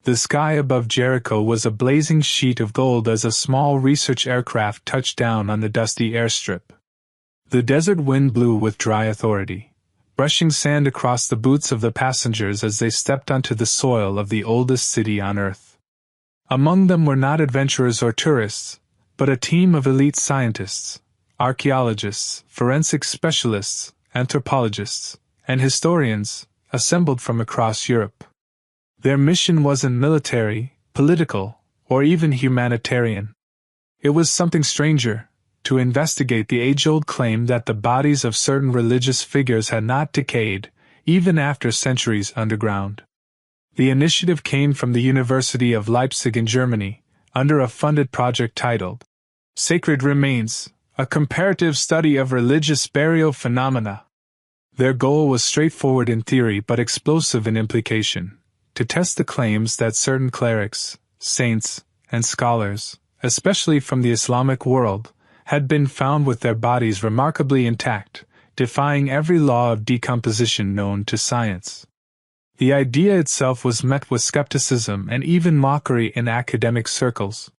The sky above Jericho was a blazing sheet of gold as a small research aircraft touched down on the dusty airstrip. The desert wind blew with dry authority, brushing sand across the boots of the passengers as they stepped onto the soil of the oldest city on Earth. Among them were not adventurers or tourists, but a team of elite scientists, archaeologists, forensic specialists, anthropologists, and historians, assembled from across Europe. Their mission wasn't military, political, or even humanitarian. It was something stranger, to investigate the age-old claim that the bodies of certain religious figures had not decayed, even after centuries underground. The initiative came from the University of Leipzig in Germany, under a funded project titled Sacred Remains, a comparative study of religious burial phenomena. Their goal was straightforward in theory but explosive in implication: to test the claims that certain clerics, saints, and scholars, especially from the Islamic world, had been found with their bodies remarkably intact, defying every law of decomposition known to science. The idea itself was met with skepticism and even mockery in academic circles.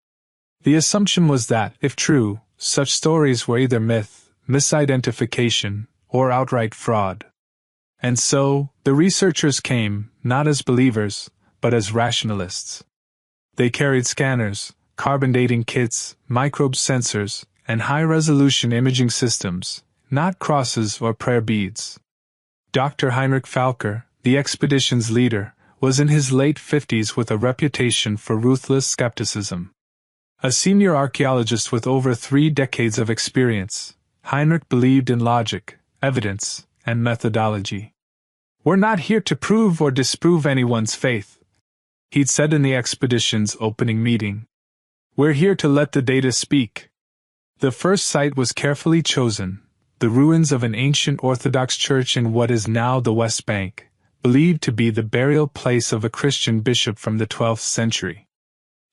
The assumption was that, if true, such stories were either myth, misidentification, or outright fraud. And so, the researchers came, not as believers, but as rationalists. They carried scanners, carbon dating kits, microbe sensors, and high-resolution imaging systems, not crosses or prayer beads. Dr. Heinrich Falker, the expedition's leader, was in his late 50s with a reputation for ruthless skepticism. A senior archaeologist with over 3 decades of experience, Heinrich believed in logic, evidence, and methodology. "We're not here to prove or disprove anyone's faith," he'd said in the expedition's opening meeting. "We're here to let the data speak." The first site was carefully chosen, the ruins of an ancient Orthodox church in what is now the West Bank, believed to be the burial place of a Christian bishop from the 12th century.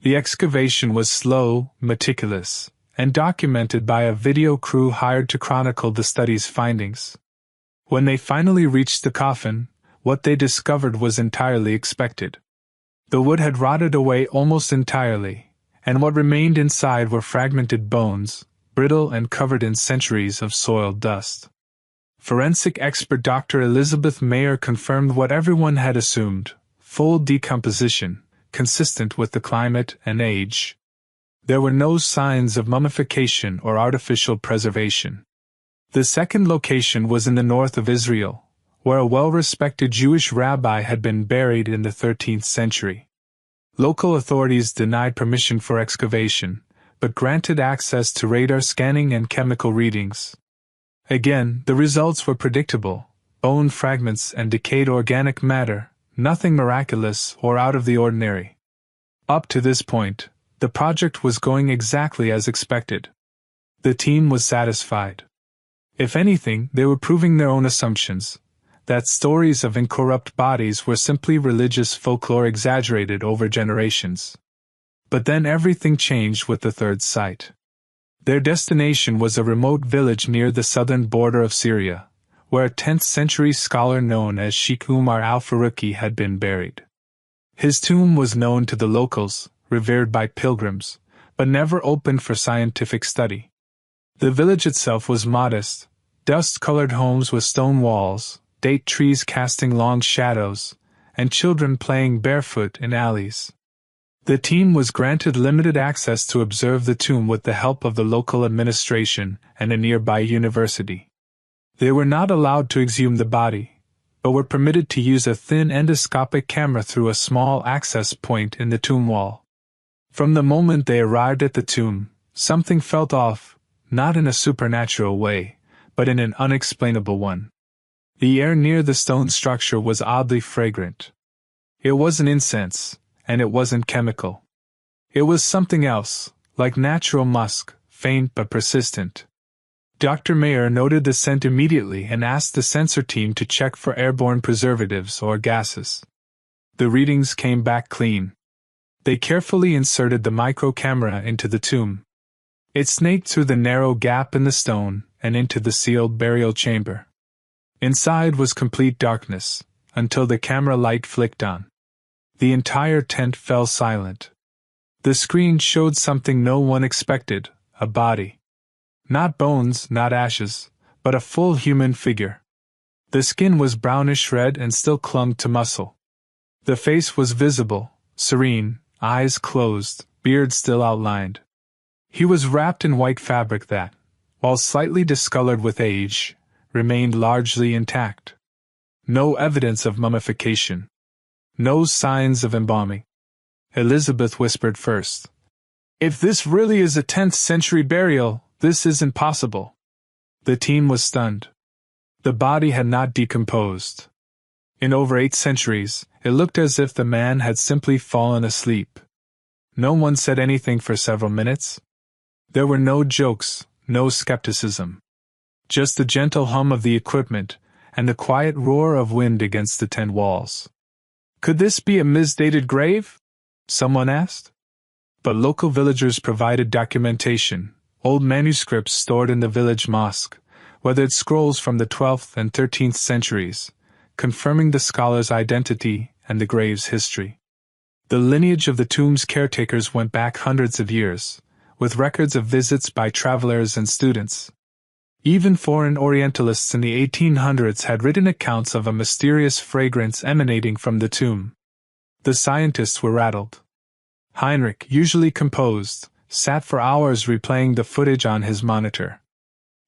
The excavation was slow, meticulous, and documented by a video crew hired to chronicle the study's findings. When they finally reached the coffin, what they discovered was entirely expected. The wood had rotted away almost entirely, and what remained inside were fragmented bones, brittle and covered in centuries of soiled dust. Forensic expert Dr. Elizabeth Mayer confirmed what everyone had assumed: full decomposition, consistent with the climate and age. There were no signs of mummification or artificial preservation. The second location was in the north of Israel, where a well-respected Jewish rabbi had been buried in the 13th century. Local authorities denied permission for excavation, but granted access to radar scanning and chemical readings. Again, the results were predictable: bone fragments and decayed organic matter, nothing miraculous or out of the ordinary. Up to this point, the project was going exactly as expected. The team was satisfied. If anything, they were proving their own assumptions, that stories of incorrupt bodies were simply religious folklore exaggerated over generations. But then everything changed with the third site. Their destination was a remote village near the southern border of Syria, where a 10th-century scholar known as Sheikh Umar al-Faruqi had been buried. His tomb was known to the locals, revered by pilgrims, but never opened for scientific study. The village itself was modest: dust-colored homes with stone walls, date trees casting long shadows, and children playing barefoot in alleys. The team was granted limited access to observe the tomb with the help of the local administration and a nearby university. They were not allowed to exhume the body, but were permitted to use a thin endoscopic camera through a small access point in the tomb wall. From the moment they arrived at the tomb, something felt off, not in a supernatural way, but in an unexplainable one. The air near the stone structure was oddly fragrant. It wasn't incense, and it wasn't chemical. It was something else, like natural musk, faint but persistent. Dr. Mayer noted the scent immediately and asked the sensor team to check for airborne preservatives or gases. The readings came back clean. They carefully inserted the micro camera into the tomb. It snaked through the narrow gap in the stone and into the sealed burial chamber. Inside was complete darkness, until the camera light flicked on. The entire tent fell silent. The screen showed something no one expected, a body. Not bones, not ashes, but a full human figure. The skin was brownish red and still clung to muscle. The face was visible, serene, eyes closed, beard still outlined. He was wrapped in white fabric that, while slightly discolored with age, remained largely intact. No evidence of mummification. No signs of embalming. Elizabeth whispered first. "If this really is a 10th century burial, this isn't possible." The team was stunned. The body had not decomposed. In over 8 centuries, it looked as if the man had simply fallen asleep. No one said anything for several minutes. There were no jokes, no skepticism. Just the gentle hum of the equipment, and the quiet roar of wind against the tent walls. "Could this be a misdated grave?" someone asked. But local villagers provided documentation, old manuscripts stored in the village mosque, weathered scrolls from the 12th and 13th centuries, confirming the scholar's identity and the grave's history. The lineage of the tomb's caretakers went back hundreds of years, with records of visits by travelers and students. Even foreign Orientalists in the 1800s had written accounts of a mysterious fragrance emanating from the tomb. The scientists were rattled. Heinrich, usually composed, sat for hours replaying the footage on his monitor.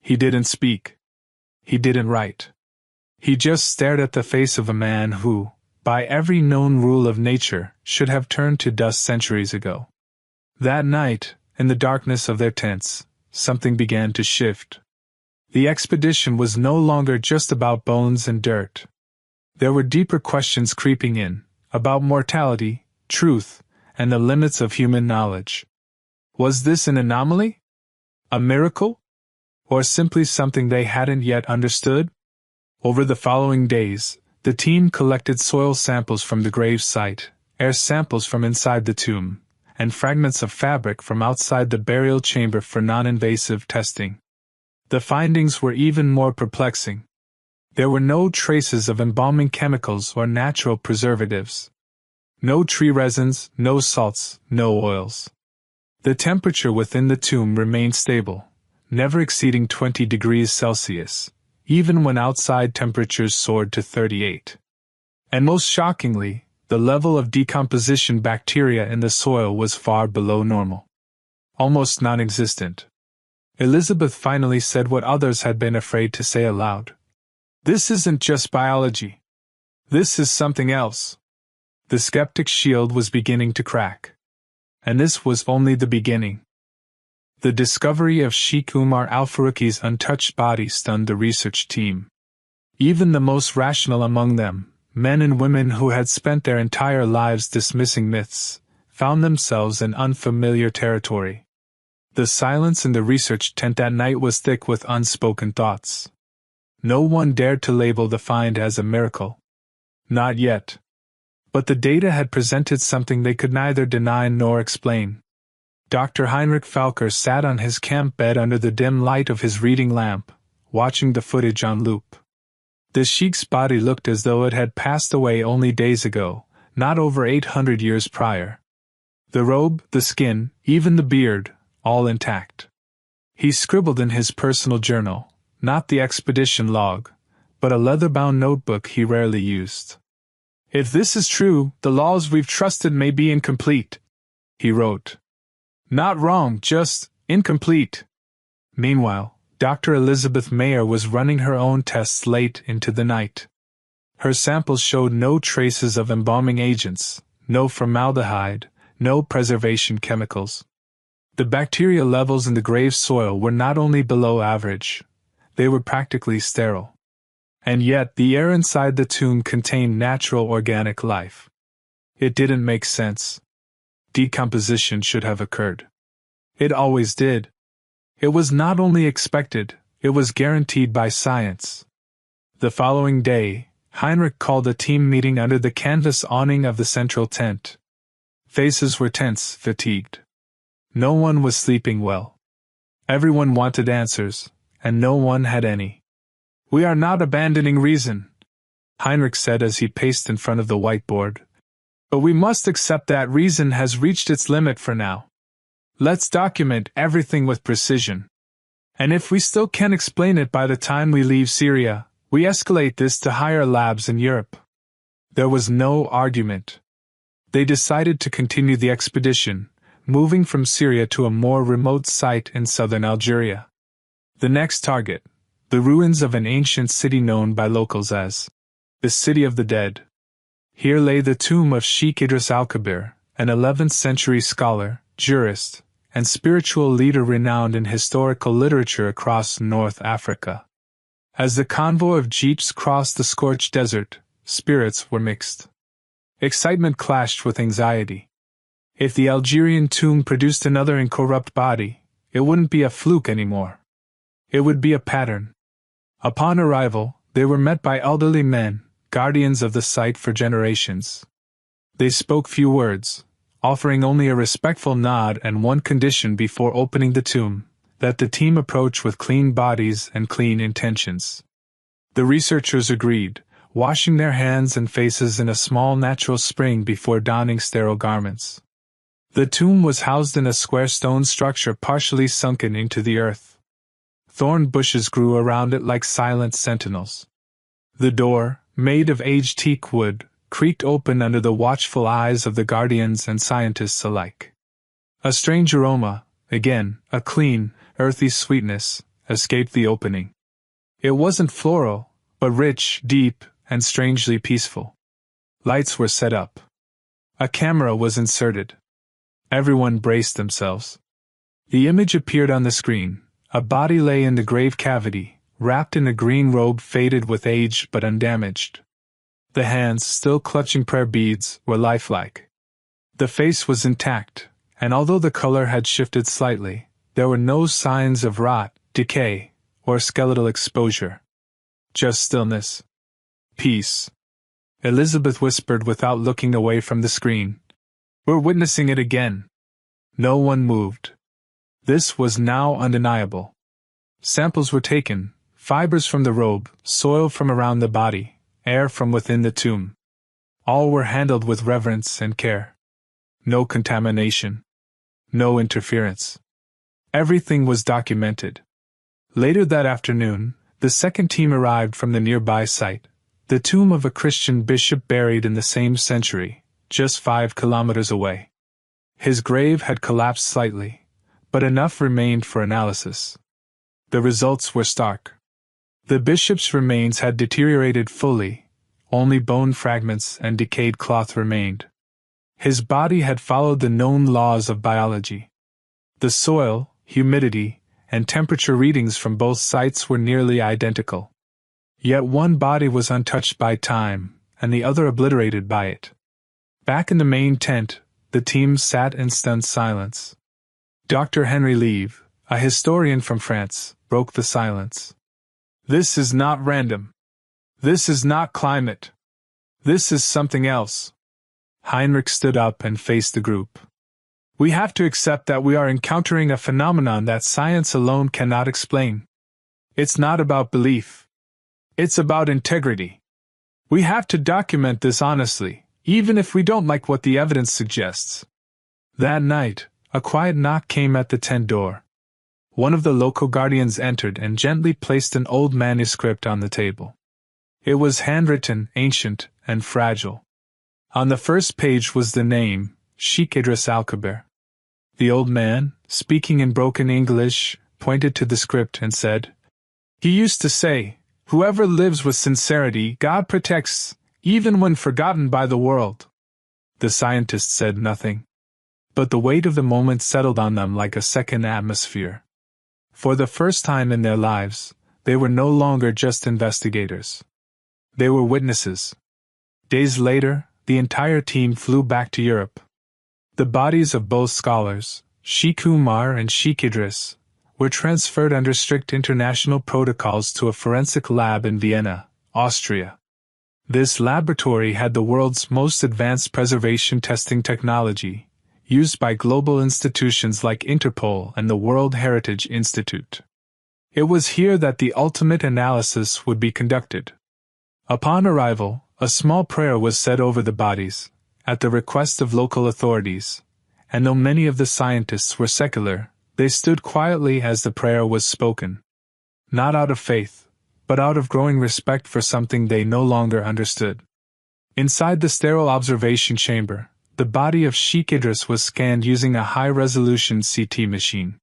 He didn't speak. He didn't write. He just stared at the face of a man who, by every known rule of nature, should have turned to dust centuries ago. That night, in the darkness of their tents, something began to shift. The expedition was no longer just about bones and dirt. There were deeper questions creeping in, about mortality, truth, and the limits of human knowledge. Was this an anomaly? A miracle? Or simply something they hadn't yet understood? Over the following days, the team collected soil samples from the grave site, air samples from inside the tomb, and fragments of fabric from outside the burial chamber for non-invasive testing. The findings were even more perplexing. There were no traces of embalming chemicals or natural preservatives. No tree resins, no salts, no oils. The temperature within the tomb remained stable, never exceeding 20 degrees Celsius, even when outside temperatures soared to 38. And most shockingly, the level of decomposition bacteria in the soil was far below normal. Almost non-existent. Elizabeth finally said what others had been afraid to say aloud. "This isn't just biology. This is something else." The skeptic's shield was beginning to crack. And this was only the beginning. The discovery of Sheikh Umar al-Faruqi's untouched body stunned the research team. Even the most rational among them, men and women who had spent their entire lives dismissing myths, found themselves in unfamiliar territory. The silence in the research tent that night was thick with unspoken thoughts. No one dared to label the find as a miracle. Not yet. But the data had presented something they could neither deny nor explain. Dr. Heinrich Falker sat on his camp bed under the dim light of his reading lamp, watching the footage on loop. The sheikh's body looked as though it had passed away only days ago, not over 800 years prior. The robe, the skin, even the beard, all intact. He scribbled in his personal journal, not the expedition log, but a leather-bound notebook he rarely used. "If this is true, the laws we've trusted may be incomplete," he wrote. "Not wrong, just incomplete." Meanwhile, Dr. Elizabeth Mayer was running her own tests late into the night. Her samples showed no traces of embalming agents, no formaldehyde, no preservation chemicals. The bacteria levels in the grave soil were not only below average, they were practically sterile. And yet the air inside the tomb contained natural organic life. It didn't make sense. Decomposition should have occurred. It always did. It was not only expected, it was guaranteed by science. The following day, Heinrich called a team meeting under the canvas awning of the central tent. Faces were tense, fatigued. No one was sleeping well. Everyone wanted answers, and no one had any. "We are not abandoning reason," Heinrich said as he paced in front of the whiteboard. But we must accept that reason has reached its limit for now. Let's document everything with precision. And if we still can't explain it by the time we leave Syria, we escalate this to higher labs in Europe. There was no argument. They decided to continue the expedition, moving from Syria to a more remote site in southern Algeria. The next target, the ruins of an ancient city known by locals as the City of the Dead. Here lay the tomb of Sheikh Idris al-Kabir, an 11th century scholar, jurist, and spiritual leader renowned in historical literature across North Africa. As the convoy of jeeps crossed the scorched desert, spirits were mixed. Excitement clashed with anxiety. If the Algerian tomb produced another incorrupt body, it wouldn't be a fluke anymore. It would be a pattern. Upon arrival, they were met by elderly men, guardians of the site for generations. They spoke few words, offering only a respectful nod and one condition before opening the tomb, that the team approach with clean bodies and clean intentions. The researchers agreed, washing their hands and faces in a small natural spring before donning sterile garments. The tomb was housed in a square stone structure partially sunken into the earth. Thorn bushes grew around it like silent sentinels. The door, made of aged teak wood, creaked open under the watchful eyes of the guardians and scientists alike. A strange aroma, again, a clean, earthy sweetness, escaped the opening. It wasn't floral, but rich, deep, and strangely peaceful. Lights were set up. A camera was inserted. Everyone braced themselves. The image appeared on the screen. A body lay in the grave cavity, wrapped in a green robe faded with age but undamaged. The hands, still clutching prayer beads, were lifelike. The face was intact, and although the color had shifted slightly, there were no signs of rot, decay, or skeletal exposure. Just stillness. Peace. Elizabeth whispered without looking away from the screen. We're witnessing it again. No one moved. This was now undeniable. Samples were taken, fibers from the robe, soil from around the body, air from within the tomb. All were handled with reverence and care. No contamination. No interference. Everything was documented. Later that afternoon, the second team arrived from the nearby site, the tomb of a Christian bishop buried in the same century, just 5 kilometers away. His grave had collapsed slightly, but enough remained for analysis. The results were stark. The bishop's remains had deteriorated fully, only bone fragments and decayed cloth remained. His body had followed the known laws of biology. The soil, humidity, and temperature readings from both sites were nearly identical. Yet one body was untouched by time, and the other obliterated by it. Back in the main tent, the team sat in stunned silence. Dr. Henry Leve, a historian from France, broke the silence. This is not random. This is not climate. This is something else. Heinrich stood up and faced the group. We have to accept that we are encountering a phenomenon that science alone cannot explain. It's not about belief. It's about integrity. We have to document this honestly, even if we don't like what the evidence suggests. That night, a quiet knock came at the tent door. One of the local guardians entered and gently placed an old manuscript on the table. It was handwritten, ancient, and fragile. On the first page was the name, Sheikh Idris al-Kabir. The old man, speaking in broken English, pointed to the script and said, "He used to say, whoever lives with sincerity, God protects, even when forgotten by the world." The scientists said nothing. But the weight of the moment settled on them like a second atmosphere. For the first time in their lives, they were no longer just investigators. They were witnesses. Days later, the entire team flew back to Europe. The bodies of both scholars, Sheikh Umar and Sheikh Idris, were transferred under strict international protocols to a forensic lab in Vienna, Austria. This laboratory had the world's most advanced preservation testing technology, used by global institutions like Interpol and the World Heritage Institute. It was here that the ultimate analysis would be conducted. Upon arrival, a small prayer was said over the bodies, at the request of local authorities, and though many of the scientists were secular, they stood quietly as the prayer was spoken. Not out of faith, but out of growing respect for something they no longer understood. Inside the sterile observation chamber, the body of Sheikh Idris was scanned using a high-resolution CT machine.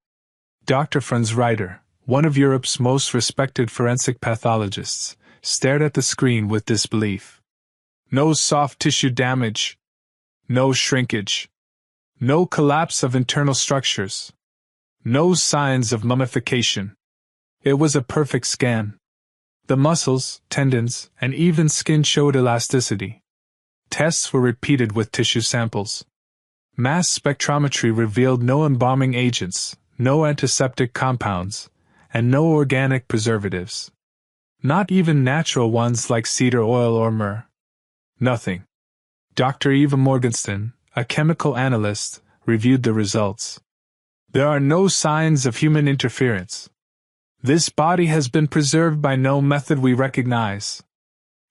Dr. Franz Reiter, one of Europe's most respected forensic pathologists, stared at the screen with disbelief. No soft tissue damage. No shrinkage. No collapse of internal structures. No signs of mummification. It was a perfect scan. The muscles, tendons, and even skin showed elasticity. Tests were repeated with tissue samples. Mass spectrometry revealed no embalming agents, no antiseptic compounds, and no organic preservatives. Not even natural ones like cedar oil or myrrh. Nothing. Dr. Eva Morgenstern, a chemical analyst, reviewed the results. There are no signs of human interference. This body has been preserved by no method we recognize.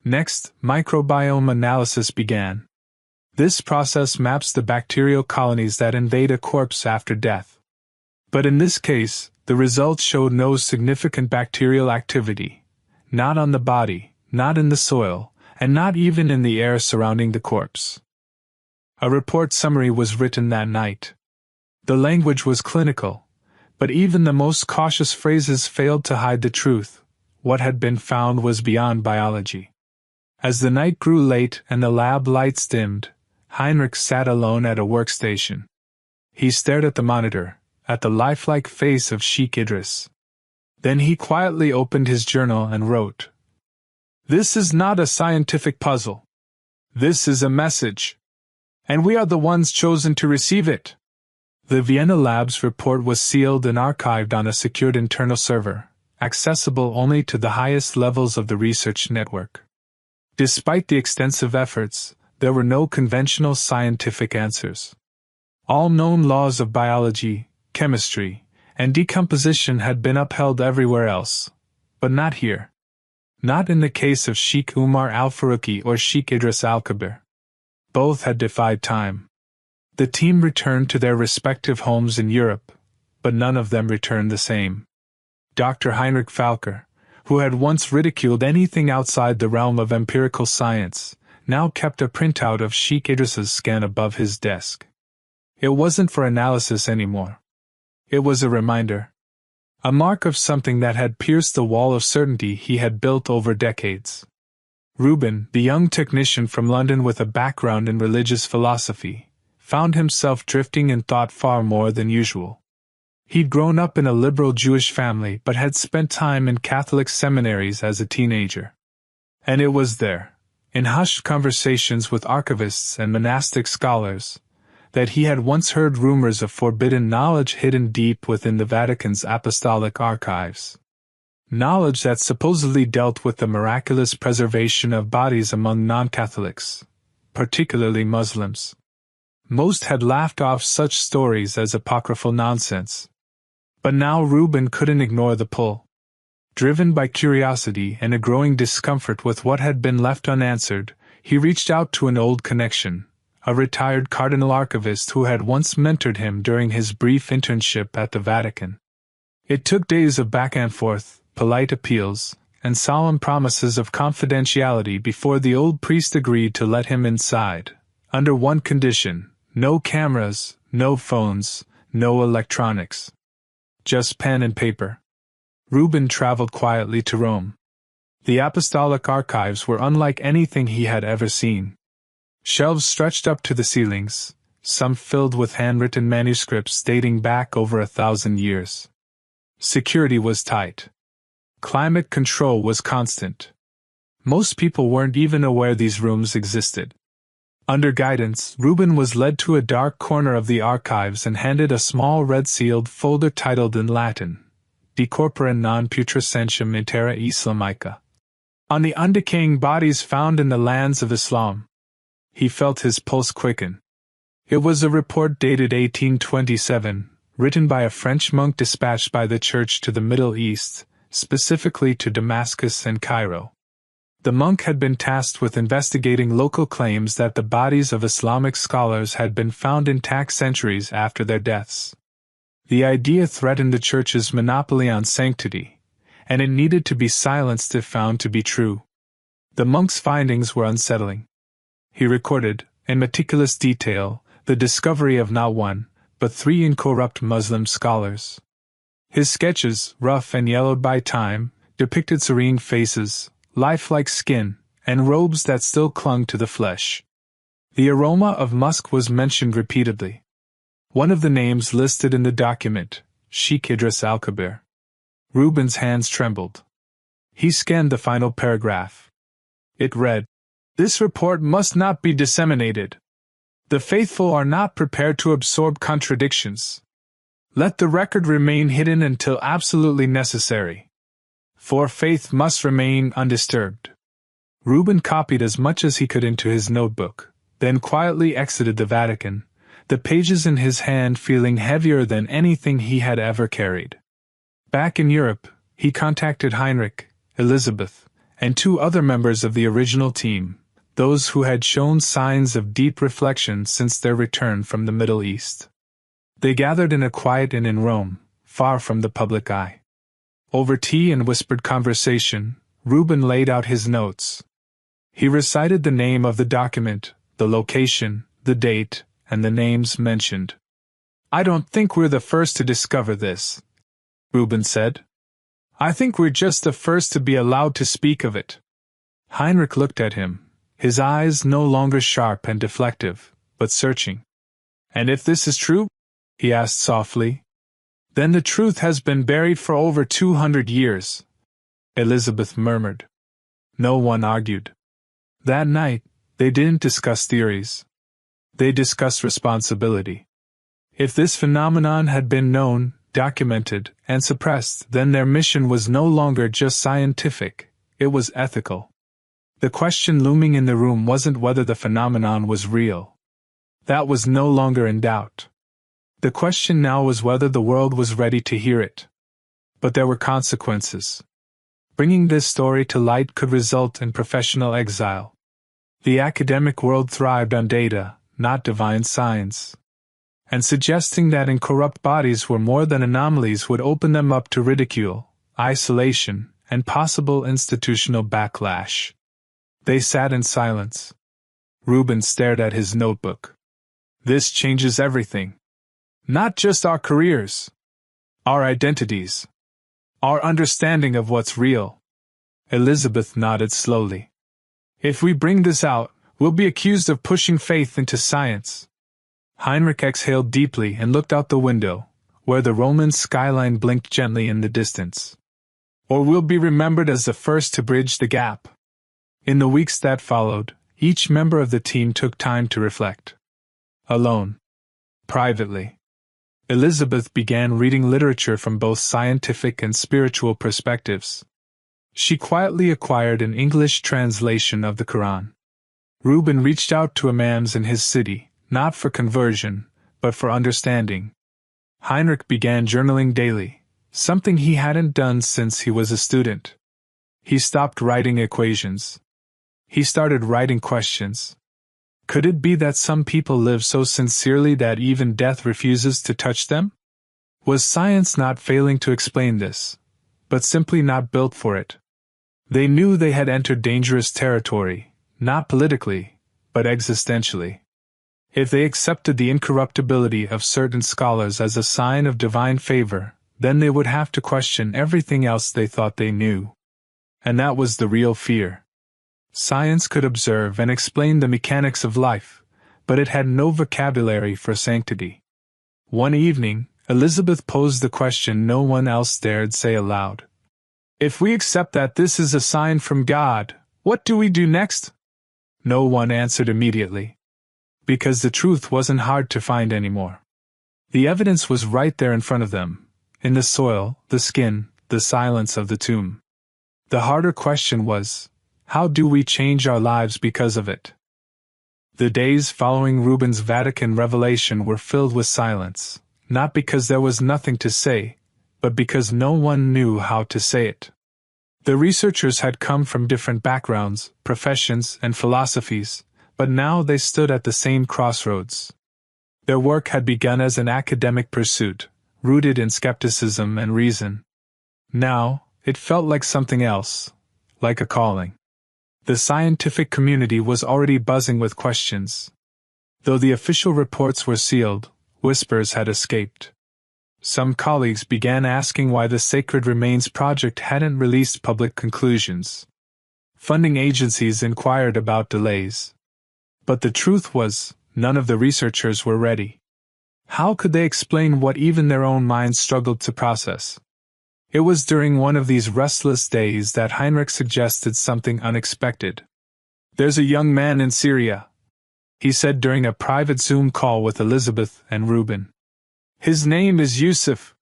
Next, microbiome analysis began. This process maps the bacterial colonies that invade a corpse after death. But in this case, the results showed no significant bacterial activity. Not on the body, not in the soil, and not even in the air surrounding the corpse. A report summary was written that night. The language was clinical, but even the most cautious phrases failed to hide the truth. What had been found was beyond biology. As the night grew late and the lab lights dimmed, Heinrich sat alone at a workstation. He stared at the monitor, at the lifelike face of Sheikh Idris. Then he quietly opened his journal and wrote, "This is not a scientific puzzle. This is a message. And we are the ones chosen to receive it." The Vienna lab's report was sealed and archived on a secured internal server, accessible only to the highest levels of the research network. Despite the extensive efforts, there were no conventional scientific answers. All known laws of biology, chemistry, and decomposition had been upheld everywhere else, but not here. Not in the case of Sheikh Umar al-Faruqi or Sheikh Idris al-Kabir. Both had defied time. The team returned to their respective homes in Europe, but none of them returned the same. Dr. Heinrich Falker, who had once ridiculed anything outside the realm of empirical science, now kept a printout of Sheikh Idris's scan above his desk. It wasn't for analysis anymore. It was a reminder. A mark of something that had pierced the wall of certainty he had built over decades. Reuben, the young technician from London with a background in religious philosophy, found himself drifting in thought far more than usual. He'd grown up in a liberal Jewish family but had spent time in Catholic seminaries as a teenager. And it was there, in hushed conversations with archivists and monastic scholars, that he had once heard rumors of forbidden knowledge hidden deep within the Vatican's apostolic archives. Knowledge that supposedly dealt with the miraculous preservation of bodies among non-Catholics, particularly Muslims. Most had laughed off such stories as apocryphal nonsense. But now Reuben couldn't ignore the pull. Driven by curiosity and a growing discomfort with what had been left unanswered, he reached out to an old connection, a retired cardinal archivist who had once mentored him during his brief internship at the Vatican. It took days of back and forth, polite appeals, and solemn promises of confidentiality before the old priest agreed to let him inside, under one condition: no cameras, no phones, no electronics. Just pen and paper. Reuben traveled quietly to Rome. The apostolic archives were unlike anything he had ever seen. Shelves stretched up to the ceilings, some filled with handwritten manuscripts dating back over 1,000 years. Security was tight. Climate control was constant. Most people weren't even aware these rooms existed. Under guidance, Reuben was led to a dark corner of the archives and handed a small red-sealed folder titled in Latin, De Corpora non putrescentium in terra Islamica. On the undecaying bodies found in the lands of Islam. He felt his pulse quicken. It was a report dated 1827, written by a French monk dispatched by the Church to the Middle East, specifically to Damascus and Cairo. The monk had been tasked with investigating local claims that the bodies of Islamic scholars had been found intact centuries after their deaths. The idea threatened the Church's monopoly on sanctity, and it needed to be silenced if found to be true. The monk's findings were unsettling. He recorded, in meticulous detail, the discovery of not one, but 3 incorrupt Muslim scholars. His sketches, rough and yellowed by time, depicted serene faces, lifelike skin, and robes that still clung to the flesh. The aroma of musk was mentioned repeatedly. One of the names listed in the document, Sheikh Idris al-Kabir. Reuben's hands trembled. He scanned the final paragraph. It read, "This report must not be disseminated. The faithful are not prepared to absorb contradictions. Let the record remain hidden until absolutely necessary. For faith must remain undisturbed." Reuben copied as much as he could into his notebook, then quietly exited the Vatican, the pages in his hand feeling heavier than anything he had ever carried. Back in Europe, he contacted Heinrich, Elizabeth, and 2 other members of the original team, those who had shown signs of deep reflection since their return from the Middle East. They gathered in a quiet inn in Rome, far from the public eye. Over tea and whispered conversation, Reuben laid out his notes. He recited the name of the document, the location, the date, and the names mentioned. "I don't think we're the first to discover this," Reuben said. "I think we're just the first to be allowed to speak of it." Heinrich looked at him, his eyes no longer sharp and deflective, but searching. "And if this is true?" he asked softly. "Then the truth has been buried for over 200 years," Elizabeth murmured. No one argued. That night, they didn't discuss theories. They discussed responsibility. If this phenomenon had been known, documented, and suppressed, then their mission was no longer just scientific, it was ethical. The question looming in the room wasn't whether the phenomenon was real. That was no longer in doubt. The question now was whether the world was ready to hear it. But there were consequences. Bringing this story to light could result in professional exile. The academic world thrived on data, not divine signs. And suggesting that incorrupt bodies were more than anomalies would open them up to ridicule, isolation, and possible institutional backlash. They sat in silence. Reuben stared at his notebook. "This changes everything. Not just our careers. Our identities. Our understanding of what's real." Elizabeth nodded slowly. "If we bring this out, we'll be accused of pushing faith into science." Heinrich exhaled deeply and looked out the window, where the Roman skyline blinked gently in the distance. "Or we'll be remembered as the first to bridge the gap." In the weeks that followed, each member of the team took time to reflect. Alone. Privately. Elizabeth began reading literature from both scientific and spiritual perspectives. She quietly acquired an English translation of the Qur'an. Reuben reached out to imams in his city, not for conversion, but for understanding. Heinrich began journaling daily, something he hadn't done since he was a student. He stopped writing equations. He started writing questions. Could it be that some people live so sincerely that even death refuses to touch them? Was science not failing to explain this, but simply not built for it? They knew they had entered dangerous territory, not politically, but existentially. If they accepted the incorruptibility of certain scholars as a sign of divine favor, then they would have to question everything else they thought they knew. And that was the real fear. Science could observe and explain the mechanics of life, but it had no vocabulary for sanctity. One evening, Elizabeth posed the question no one else dared say aloud. "If we accept that this is a sign from God, what do we do next?" No one answered immediately. Because the truth wasn't hard to find anymore. The evidence was right there in front of them, in the soil, the skin, the silence of the tomb. The harder question was, how do we change our lives because of it? The days following Reuben's Vatican revelation were filled with silence, not because there was nothing to say, but because no one knew how to say it. The researchers had come from different backgrounds, professions, and philosophies, but now they stood at the same crossroads. Their work had begun as an academic pursuit, rooted in skepticism and reason. Now, it felt like something else, like a calling. The scientific community was already buzzing with questions. Though the official reports were sealed, whispers had escaped. Some colleagues began asking why the Sacred Remains Project hadn't released public conclusions. Funding agencies inquired about delays. But the truth was, none of the researchers were ready. How could they explain what even their own minds struggled to process? It was during one of these restless days that Heinrich suggested something unexpected. "There's a young man in Syria," he said during a private Zoom call with Elizabeth and Reuben. "His name is Yusuf.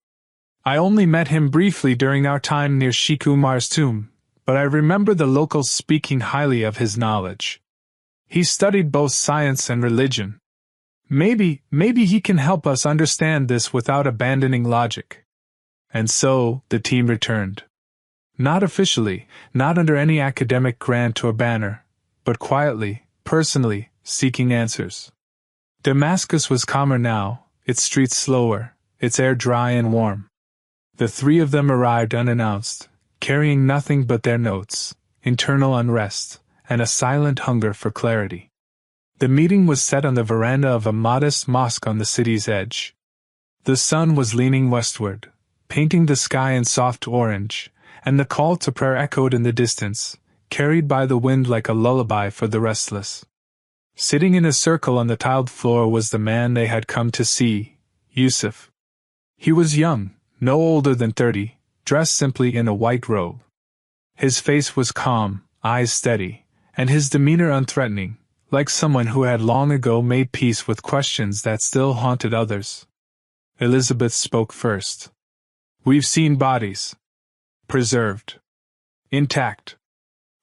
I only met him briefly during our time near Sheikh Umar's tomb, but I remember the locals speaking highly of his knowledge. He studied both science and religion. Maybe he can help us understand this without abandoning logic." And so, the team returned. Not officially, not under any academic grant or banner, but quietly, personally, seeking answers. Damascus was calmer now, its streets slower, its air dry and warm. The three of them arrived unannounced, carrying nothing but their notes, internal unrest, and a silent hunger for clarity. The meeting was set on the veranda of a modest mosque on the city's edge. The sun was leaning westward, painting the sky in soft orange, and the call to prayer echoed in the distance, carried by the wind like a lullaby for the restless. Sitting in a circle on the tiled floor was the man they had come to see, Yusuf. He was young, no older than 30, dressed simply in a white robe. His face was calm, eyes steady, and his demeanor unthreatening, like someone who had long ago made peace with questions that still haunted others. Elizabeth spoke first. "We've seen bodies. Preserved. Intact.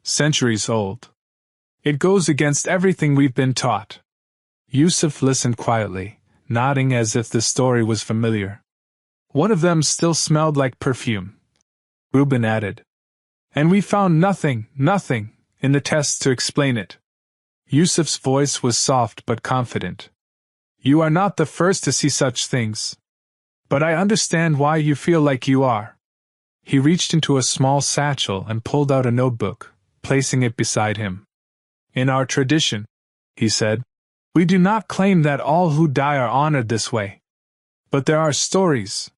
Centuries old. It goes against everything we've been taught." Yusuf listened quietly, nodding as if the story was familiar. "One of them still smelled like perfume," Reuben added. "And we found nothing, in the tests to explain it." Yusuf's voice was soft but confident. "You are not the first to see such things. But I understand why you feel like you are." He reached into a small satchel and pulled out a notebook, placing it beside him. "In our tradition," he said, "we do not claim that all who die are honored this way. But there are stories.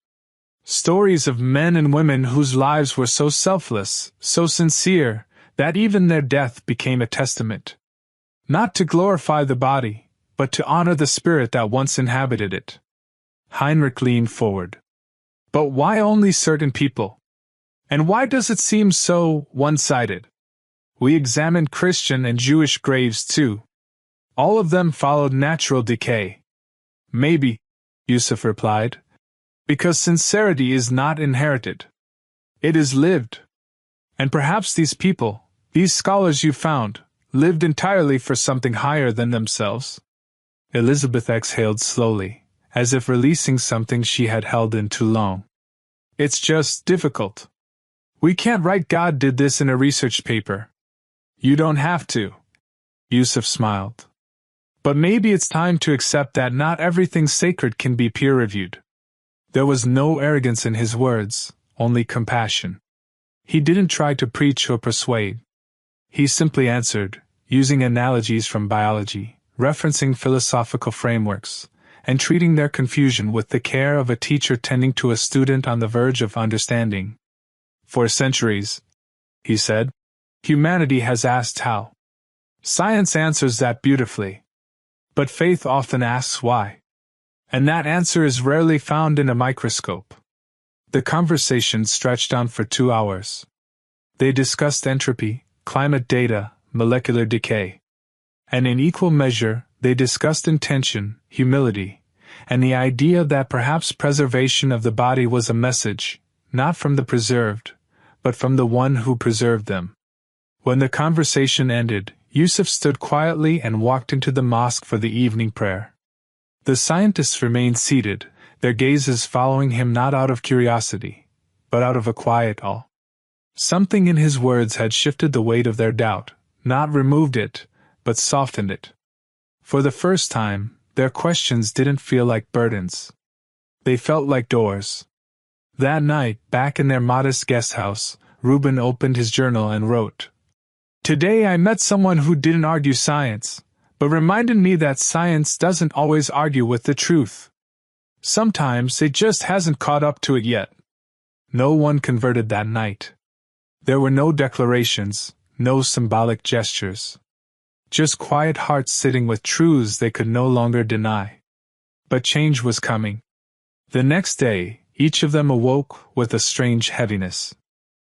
Stories of men and women whose lives were so selfless, so sincere, that even their death became a testament. Not to glorify the body, but to honor the spirit that once inhabited it." Heinrich leaned forward. "But why only certain people? And why does it seem so one-sided? We examined Christian and Jewish graves too. All of them followed natural decay." "Maybe," Yusuf replied, "because sincerity is not inherited. It is lived. And perhaps these people, these scholars you found, lived entirely for something higher than themselves." Elizabeth exhaled slowly, as if releasing something she had held in too long. "It's just difficult. We can't write God did this in a research paper." "You don't have to," Yusuf smiled. "But maybe it's time to accept that not everything sacred can be peer-reviewed." There was no arrogance in his words, only compassion. He didn't try to preach or persuade. He simply answered, using analogies from biology, referencing philosophical frameworks, and treating their confusion with the care of a teacher tending to a student on the verge of understanding. "For centuries," he said, "humanity has asked how. Science answers that beautifully. But faith often asks why. And that answer is rarely found in a microscope." The conversation stretched on for 2 hours. They discussed entropy, climate data, molecular decay. And in equal measure, they discussed intention, humility, and the idea that perhaps preservation of the body was a message, not from the preserved, but from the one who preserved them. When the conversation ended, Yusuf stood quietly and walked into the mosque for the evening prayer. The scientists remained seated, their gazes following him not out of curiosity, but out of a quiet awe. Something in his words had shifted the weight of their doubt, not removed it, but softened it. For the first time, their questions didn't feel like burdens. They felt like doors. That night, back in their modest guest house, Reuben opened his journal and wrote, "Today I met someone who didn't argue science, but reminded me that science doesn't always argue with the truth. Sometimes it just hasn't caught up to it yet." No one converted that night. There were no declarations, no symbolic gestures. Just quiet hearts sitting with truths they could no longer deny. But change was coming. The next day, each of them awoke with a strange heaviness.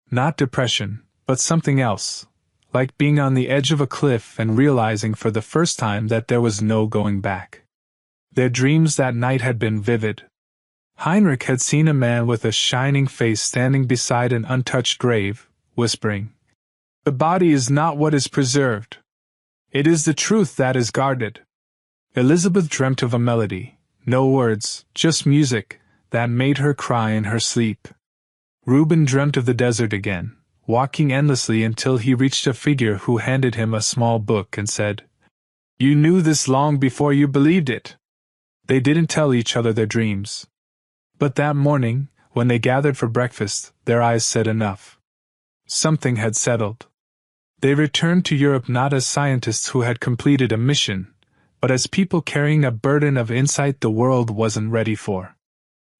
Not depression, but something else, like being on the edge of a cliff and realizing for the first time that there was no going back. Their dreams that night had been vivid. Heinrich had seen a man with a shining face standing beside an untouched grave, whispering, "The body is not what is preserved. It is the truth that is guarded." Elizabeth dreamt of a melody, no words, just music, that made her cry in her sleep. Reuben dreamt of the desert again, walking endlessly until he reached a figure who handed him a small book and said, "You knew this long before you believed it." They didn't tell each other their dreams. But that morning, when they gathered for breakfast, their eyes said enough. Something had settled. They returned to Europe not as scientists who had completed a mission, but as people carrying a burden of insight the world wasn't ready for.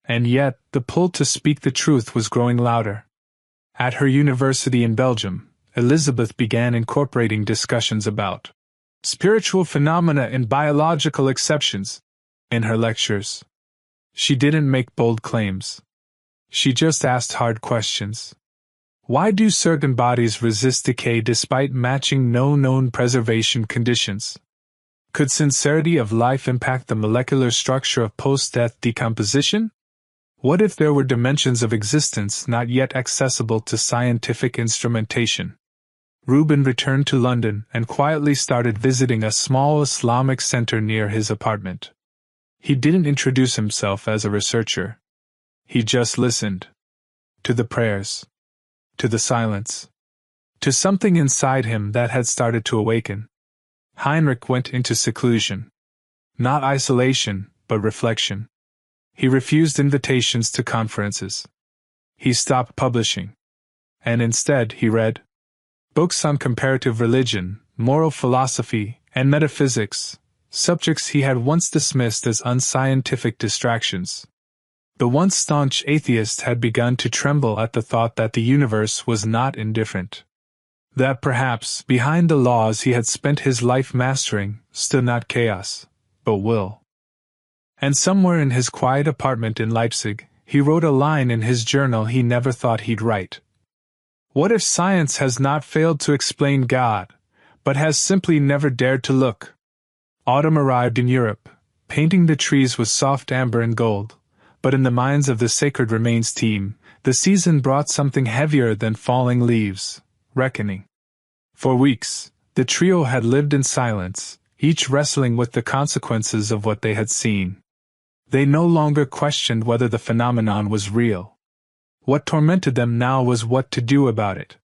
And yet, the pull to speak the truth was growing louder. At her university in Belgium, Elizabeth began incorporating discussions about spiritual phenomena and biological exceptions in her lectures. She didn't make bold claims. She just asked hard questions. Why do certain bodies resist decay despite matching no known preservation conditions? Could sincerity of life impact the molecular structure of post-death decomposition? What if there were dimensions of existence not yet accessible to scientific instrumentation? Reuben returned to London and quietly started visiting a small Islamic center near his apartment. He didn't introduce himself as a researcher. He just listened. To the prayers. To the silence. To something inside him that had started to awaken. Heinrich went into seclusion. Not isolation, but reflection. He refused invitations to conferences. He stopped publishing. And instead he read books on comparative religion, moral philosophy, and metaphysics, subjects he had once dismissed as unscientific distractions. The once staunch atheist had begun to tremble at the thought that the universe was not indifferent. That perhaps, behind the laws he had spent his life mastering, stood not chaos, but will. And somewhere in his quiet apartment in Leipzig, he wrote a line in his journal he never thought he'd write. What if science has not failed to explain God, but has simply never dared to look? Autumn arrived in Europe, painting the trees with soft amber and gold, but in the minds of the Sacred Remains team, the season brought something heavier than falling leaves, reckoning. For weeks, the trio had lived in silence, each wrestling with the consequences of what they had seen. They no longer questioned whether the phenomenon was real. What tormented them now was what to do about it.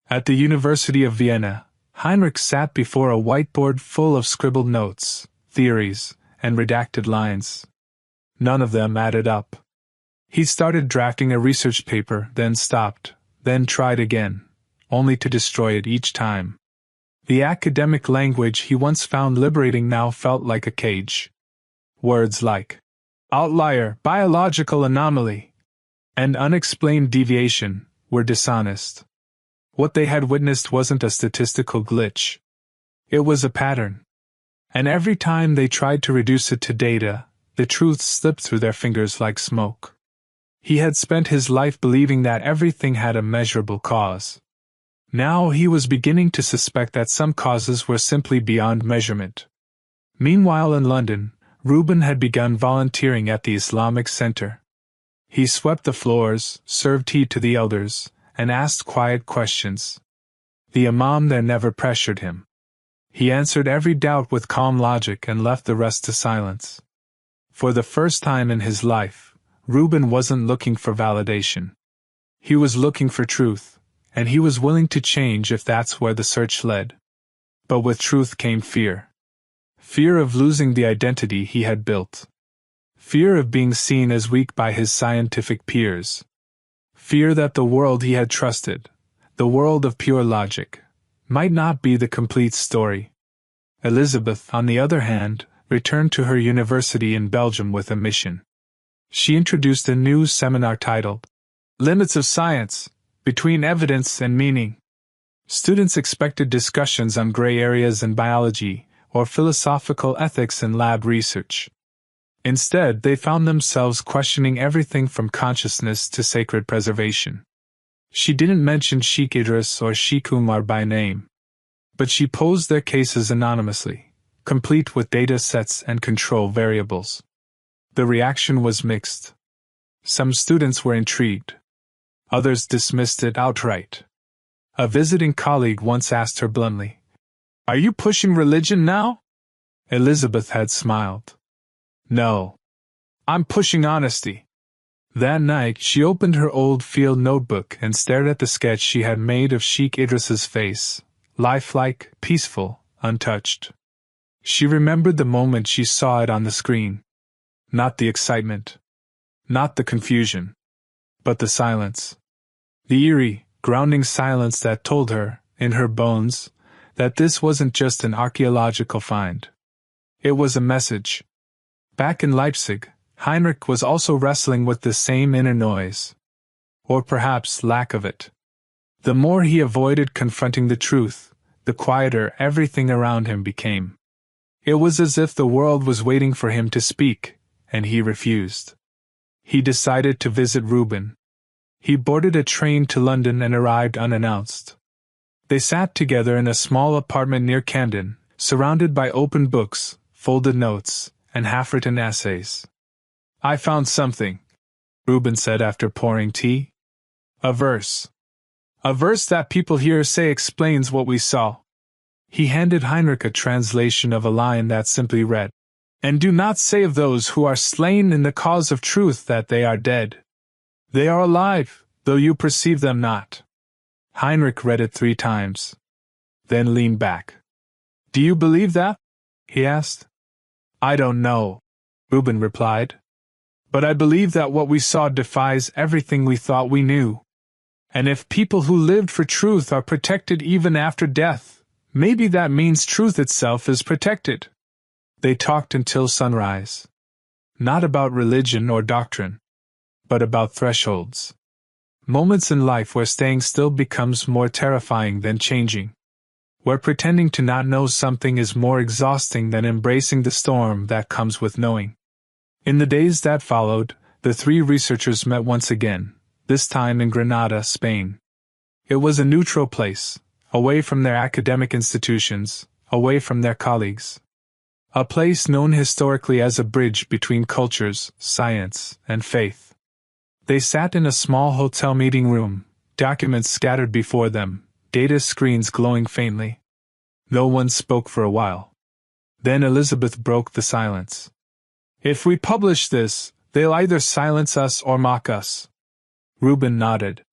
At the University of Vienna, Heinrich sat before a whiteboard full of scribbled notes, theories, and redacted lines. None of them added up. He started drafting a research paper, then stopped, then tried again, only to destroy it each time. The academic language he once found liberating now felt like a cage. Words like outlier, biological anomaly, and unexplained deviation were dishonest. What they had witnessed wasn't a statistical glitch. It was a pattern. And every time they tried to reduce it to data, the truth slipped through their fingers like smoke. He had spent his life believing that everything had a measurable cause. Now he was beginning to suspect that some causes were simply beyond measurement. Meanwhile in London, Reuben had begun volunteering at the Islamic Center. He swept the floors, served tea to the elders, and asked quiet questions. The imam there never pressured him. He answered every doubt with calm logic and left the rest to silence. For the first time in his life, Reuben wasn't looking for validation. He was looking for truth, and he was willing to change if that's where the search led. But with truth came fear. Fear of losing the identity he had built. Fear of being seen as weak by his scientific peers. Fear that the world he had trusted, the world of pure logic, might not be the complete story. Elizabeth, on the other hand, returned to her university in Belgium with a mission. She introduced a new seminar titled, Limits of Science, Between Evidence and Meaning. Students expected discussions on gray areas in biology, or philosophical ethics in lab research. Instead, they found themselves questioning everything from consciousness to sacred preservation. She didn't mention Sheikh Idris or Sheikh Umar by name, but she posed their cases anonymously, complete with data sets and control variables. The reaction was mixed. Some students were intrigued. Others dismissed it outright. A visiting colleague once asked her bluntly, "Are you pushing religion now?" Elizabeth had smiled. "No. I'm pushing honesty." That night she opened her old field notebook and stared at the sketch she had made of Sheikh Idris's face, lifelike, peaceful, untouched. She remembered the moment she saw it on the screen. Not the excitement. Not the confusion. But the silence. The eerie, grounding silence that told her, in her bones, that this wasn't just an archaeological find. It was a message. Back in Leipzig, Heinrich was also wrestling with the same inner noise. Or perhaps lack of it. The more he avoided confronting the truth, the quieter everything around him became. It was as if the world was waiting for him to speak, and he refused. He decided to visit Reuben. He boarded a train to London and arrived unannounced. They sat together in a small apartment near Camden, surrounded by open books, folded notes, and half-written essays. "I found something," Reuben said after pouring tea. "A verse. A verse that people here say explains what we saw." He handed Heinrich a translation of a line that simply read, "And do not say of those who are slain in the cause of truth that they are dead. They are alive, though you perceive them not." Heinrich read it 3 times. Then leaned back. "Do you believe that?" he asked. "I don't know," Reuben replied. "But I believe that what we saw defies everything we thought we knew. And if people who lived for truth are protected even after death, maybe that means truth itself is protected." They talked until sunrise. Not about religion or doctrine, but about thresholds. Moments in life where staying still becomes more terrifying than changing. Where pretending to not know something is more exhausting than embracing the storm that comes with knowing. In the days that followed, the 3 researchers met once again, this time in Granada, Spain. It was a neutral place, away from their academic institutions, away from their colleagues. A place known historically as a bridge between cultures, science, and faith. They sat in a small hotel meeting room, documents scattered before them, data screens glowing faintly. No one spoke for a while. Then Elizabeth broke the silence. "If we publish this, they'll either silence us or mock us." Reuben nodded.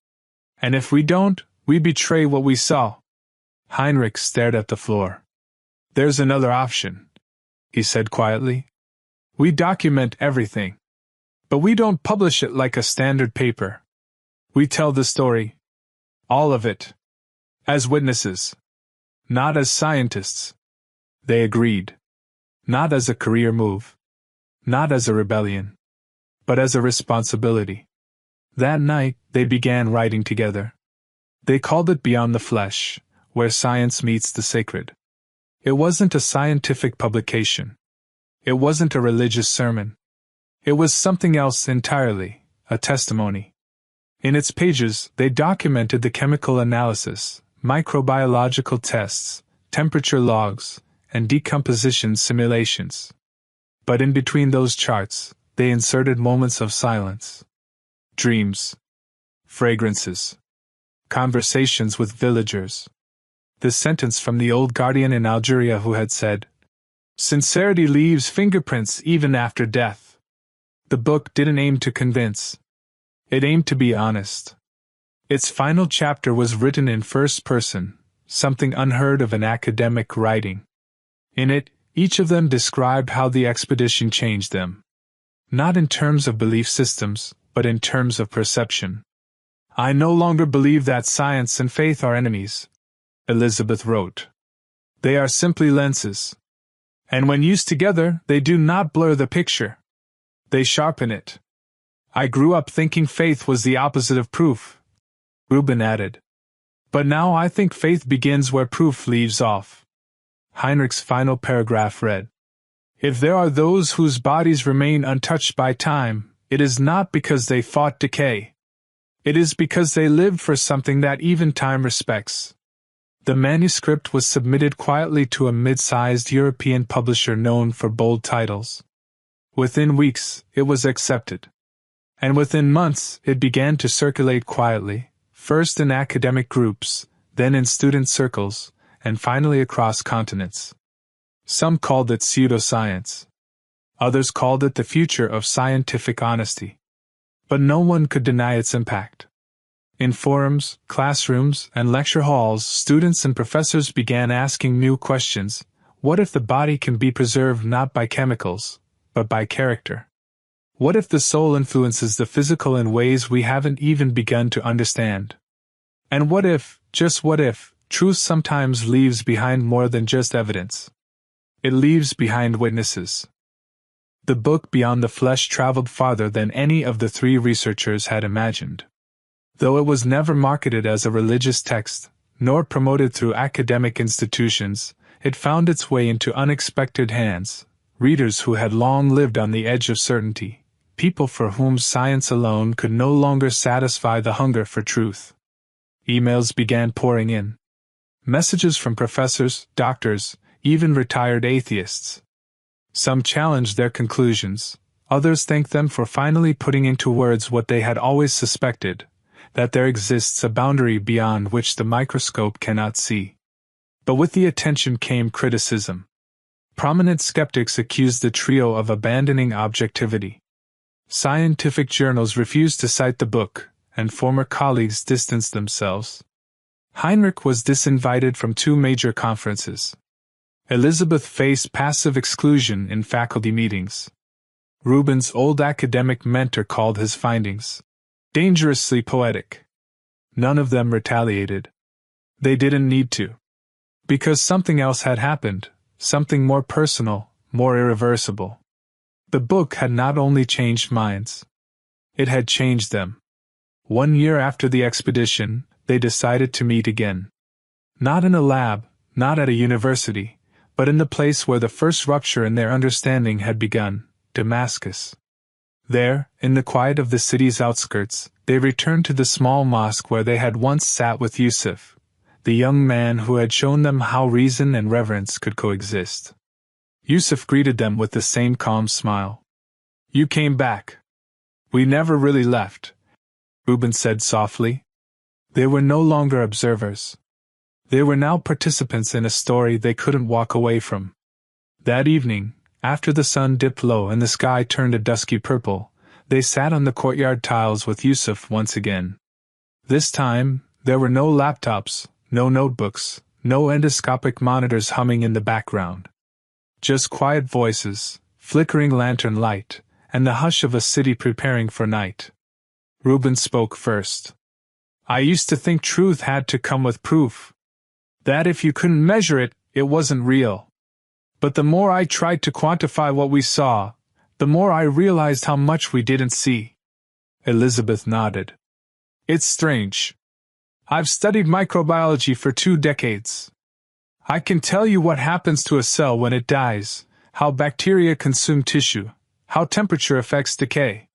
"And if we don't, we betray what we saw." Heinrich stared at the floor. "There's another option," he said quietly. "We document everything. But we don't publish it like a standard paper. We tell the story. All of it. As witnesses. Not as scientists." They agreed. Not as a career move. Not as a rebellion. But as a responsibility. That night, they began writing together. They called it Beyond the Flesh, where science meets the sacred. It wasn't a scientific publication. It wasn't a religious sermon. It was something else entirely, a testimony. In its pages, they documented the chemical analysis, microbiological tests, temperature logs, and decomposition simulations. But in between those charts, they inserted moments of silence. Dreams. Fragrances. Conversations with villagers. The sentence from the old guardian in Algeria who had said, "Sincerity leaves fingerprints even after death." The book didn't aim to convince. It aimed to be honest. Its final chapter was written in first person, something unheard of in academic writing. In it, each of them described how the expedition changed them. Not in terms of belief systems, but in terms of perception. "I no longer believe that science and faith are enemies," Elizabeth wrote. "They are simply lenses. And when used together, they do not blur the picture. They sharpen it. I grew up thinking faith was the opposite of proof," Rubin added. "But now I think faith begins where proof leaves off." Heinrich's final paragraph read, "If there are those whose bodies remain untouched by time, it is not because they fought decay. It is because they lived for something that even time respects." The manuscript was submitted quietly to a mid-sized European publisher known for bold titles. Within weeks, it was accepted. And within months, it began to circulate quietly, first in academic groups, then in student circles, and finally across continents. Some called it pseudoscience. Others called it the future of scientific honesty. But no one could deny its impact. In forums, classrooms, and lecture halls, students and professors began asking new questions. What if the body can be preserved not by chemicals, but by character? What if the soul influences the physical in ways we haven't even begun to understand? And what if, just what if, truth sometimes leaves behind more than just evidence? It leaves behind witnesses. The book Beyond the Flesh traveled farther than any of the three researchers had imagined. Though it was never marketed as a religious text, nor promoted through academic institutions, it found its way into unexpected hands, readers who had long lived on the edge of certainty, people for whom science alone could no longer satisfy the hunger for truth. Emails began pouring in. Messages from professors, doctors, even retired atheists. Some challenged their conclusions, others thanked them for finally putting into words what they had always suspected, that there exists a boundary beyond which the microscope cannot see. But with the attention came criticism. Prominent skeptics accused the trio of abandoning objectivity. Scientific journals refused to cite the book, and former colleagues distanced themselves. Heinrich was disinvited from 2 major conferences. Elizabeth faced passive exclusion in faculty meetings. Rubin's old academic mentor called his findings dangerously poetic. None of them retaliated. They didn't need to. Because something else had happened, something more personal, more irreversible. The book had not only changed minds. It had changed them. 1 year after the expedition, they decided to meet again. Not in a lab, not at a university, but in the place where the first rupture in their understanding had begun, Damascus. There, in the quiet of the city's outskirts, they returned to the small mosque where they had once sat with Yusuf, the young man who had shown them how reason and reverence could coexist. Yusuf greeted them with the same calm smile. "You came back. We never really left," Rubin said softly. They were no longer observers. They were now participants in a story they couldn't walk away from. That evening, after the sun dipped low and the sky turned a dusky purple, they sat on the courtyard tiles with Yusuf once again. This time, there were no laptops, no notebooks, no endoscopic monitors humming in the background. Just quiet voices, flickering lantern light, and the hush of a city preparing for night. Rubin spoke first. "I used to think truth had to come with proof. That if you couldn't measure it, it wasn't real. But the more I tried to quantify what we saw, the more I realized how much we didn't see." Elizabeth nodded. "It's strange. I've studied microbiology for 2 decades. I can tell you what happens to a cell when it dies, how bacteria consume tissue, how temperature affects decay.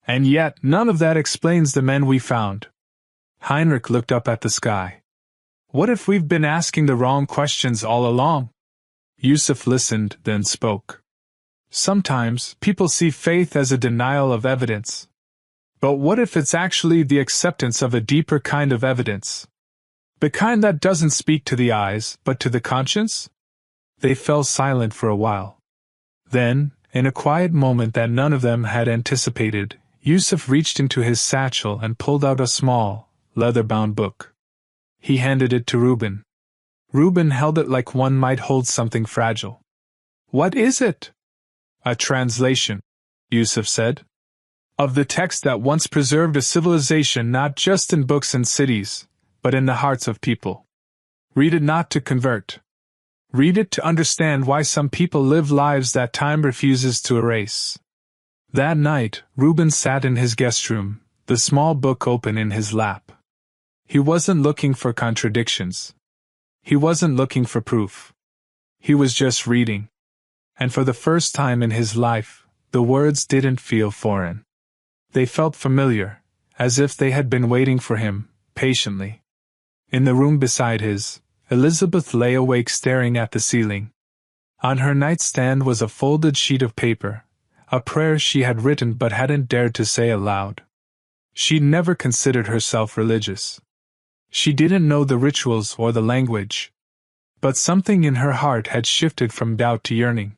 And yet, none of that explains the men we found." Heinrich looked up at the sky. "What if we've been asking the wrong questions all along?" Yusuf listened, then spoke. "Sometimes, people see faith as a denial of evidence. But what if it's actually the acceptance of a deeper kind of evidence? The kind that doesn't speak to the eyes, but to the conscience?" They fell silent for a while. Then, in a quiet moment that none of them had anticipated, Yusuf reached into his satchel and pulled out a small, leather-bound book. He handed it to Reuben. Reuben held it like one might hold something fragile. "What is it?" "A translation," Yusuf said, "of the text that once preserved a civilization not just in books and cities, but in the hearts of people. Read it not to convert. Read it to understand why some people live lives that time refuses to erase." That night, Reuben sat in his guest room, the small book open in his lap. He wasn't looking for contradictions. He wasn't looking for proof. He was just reading. And for the first time in his life, the words didn't feel foreign. They felt familiar, as if they had been waiting for him, patiently. In the room beside his, Elizabeth lay awake staring at the ceiling. On her nightstand was a folded sheet of paper, a prayer she had written but hadn't dared to say aloud. She'd never considered herself religious. She didn't know the rituals or the language. But something in her heart had shifted from doubt to yearning.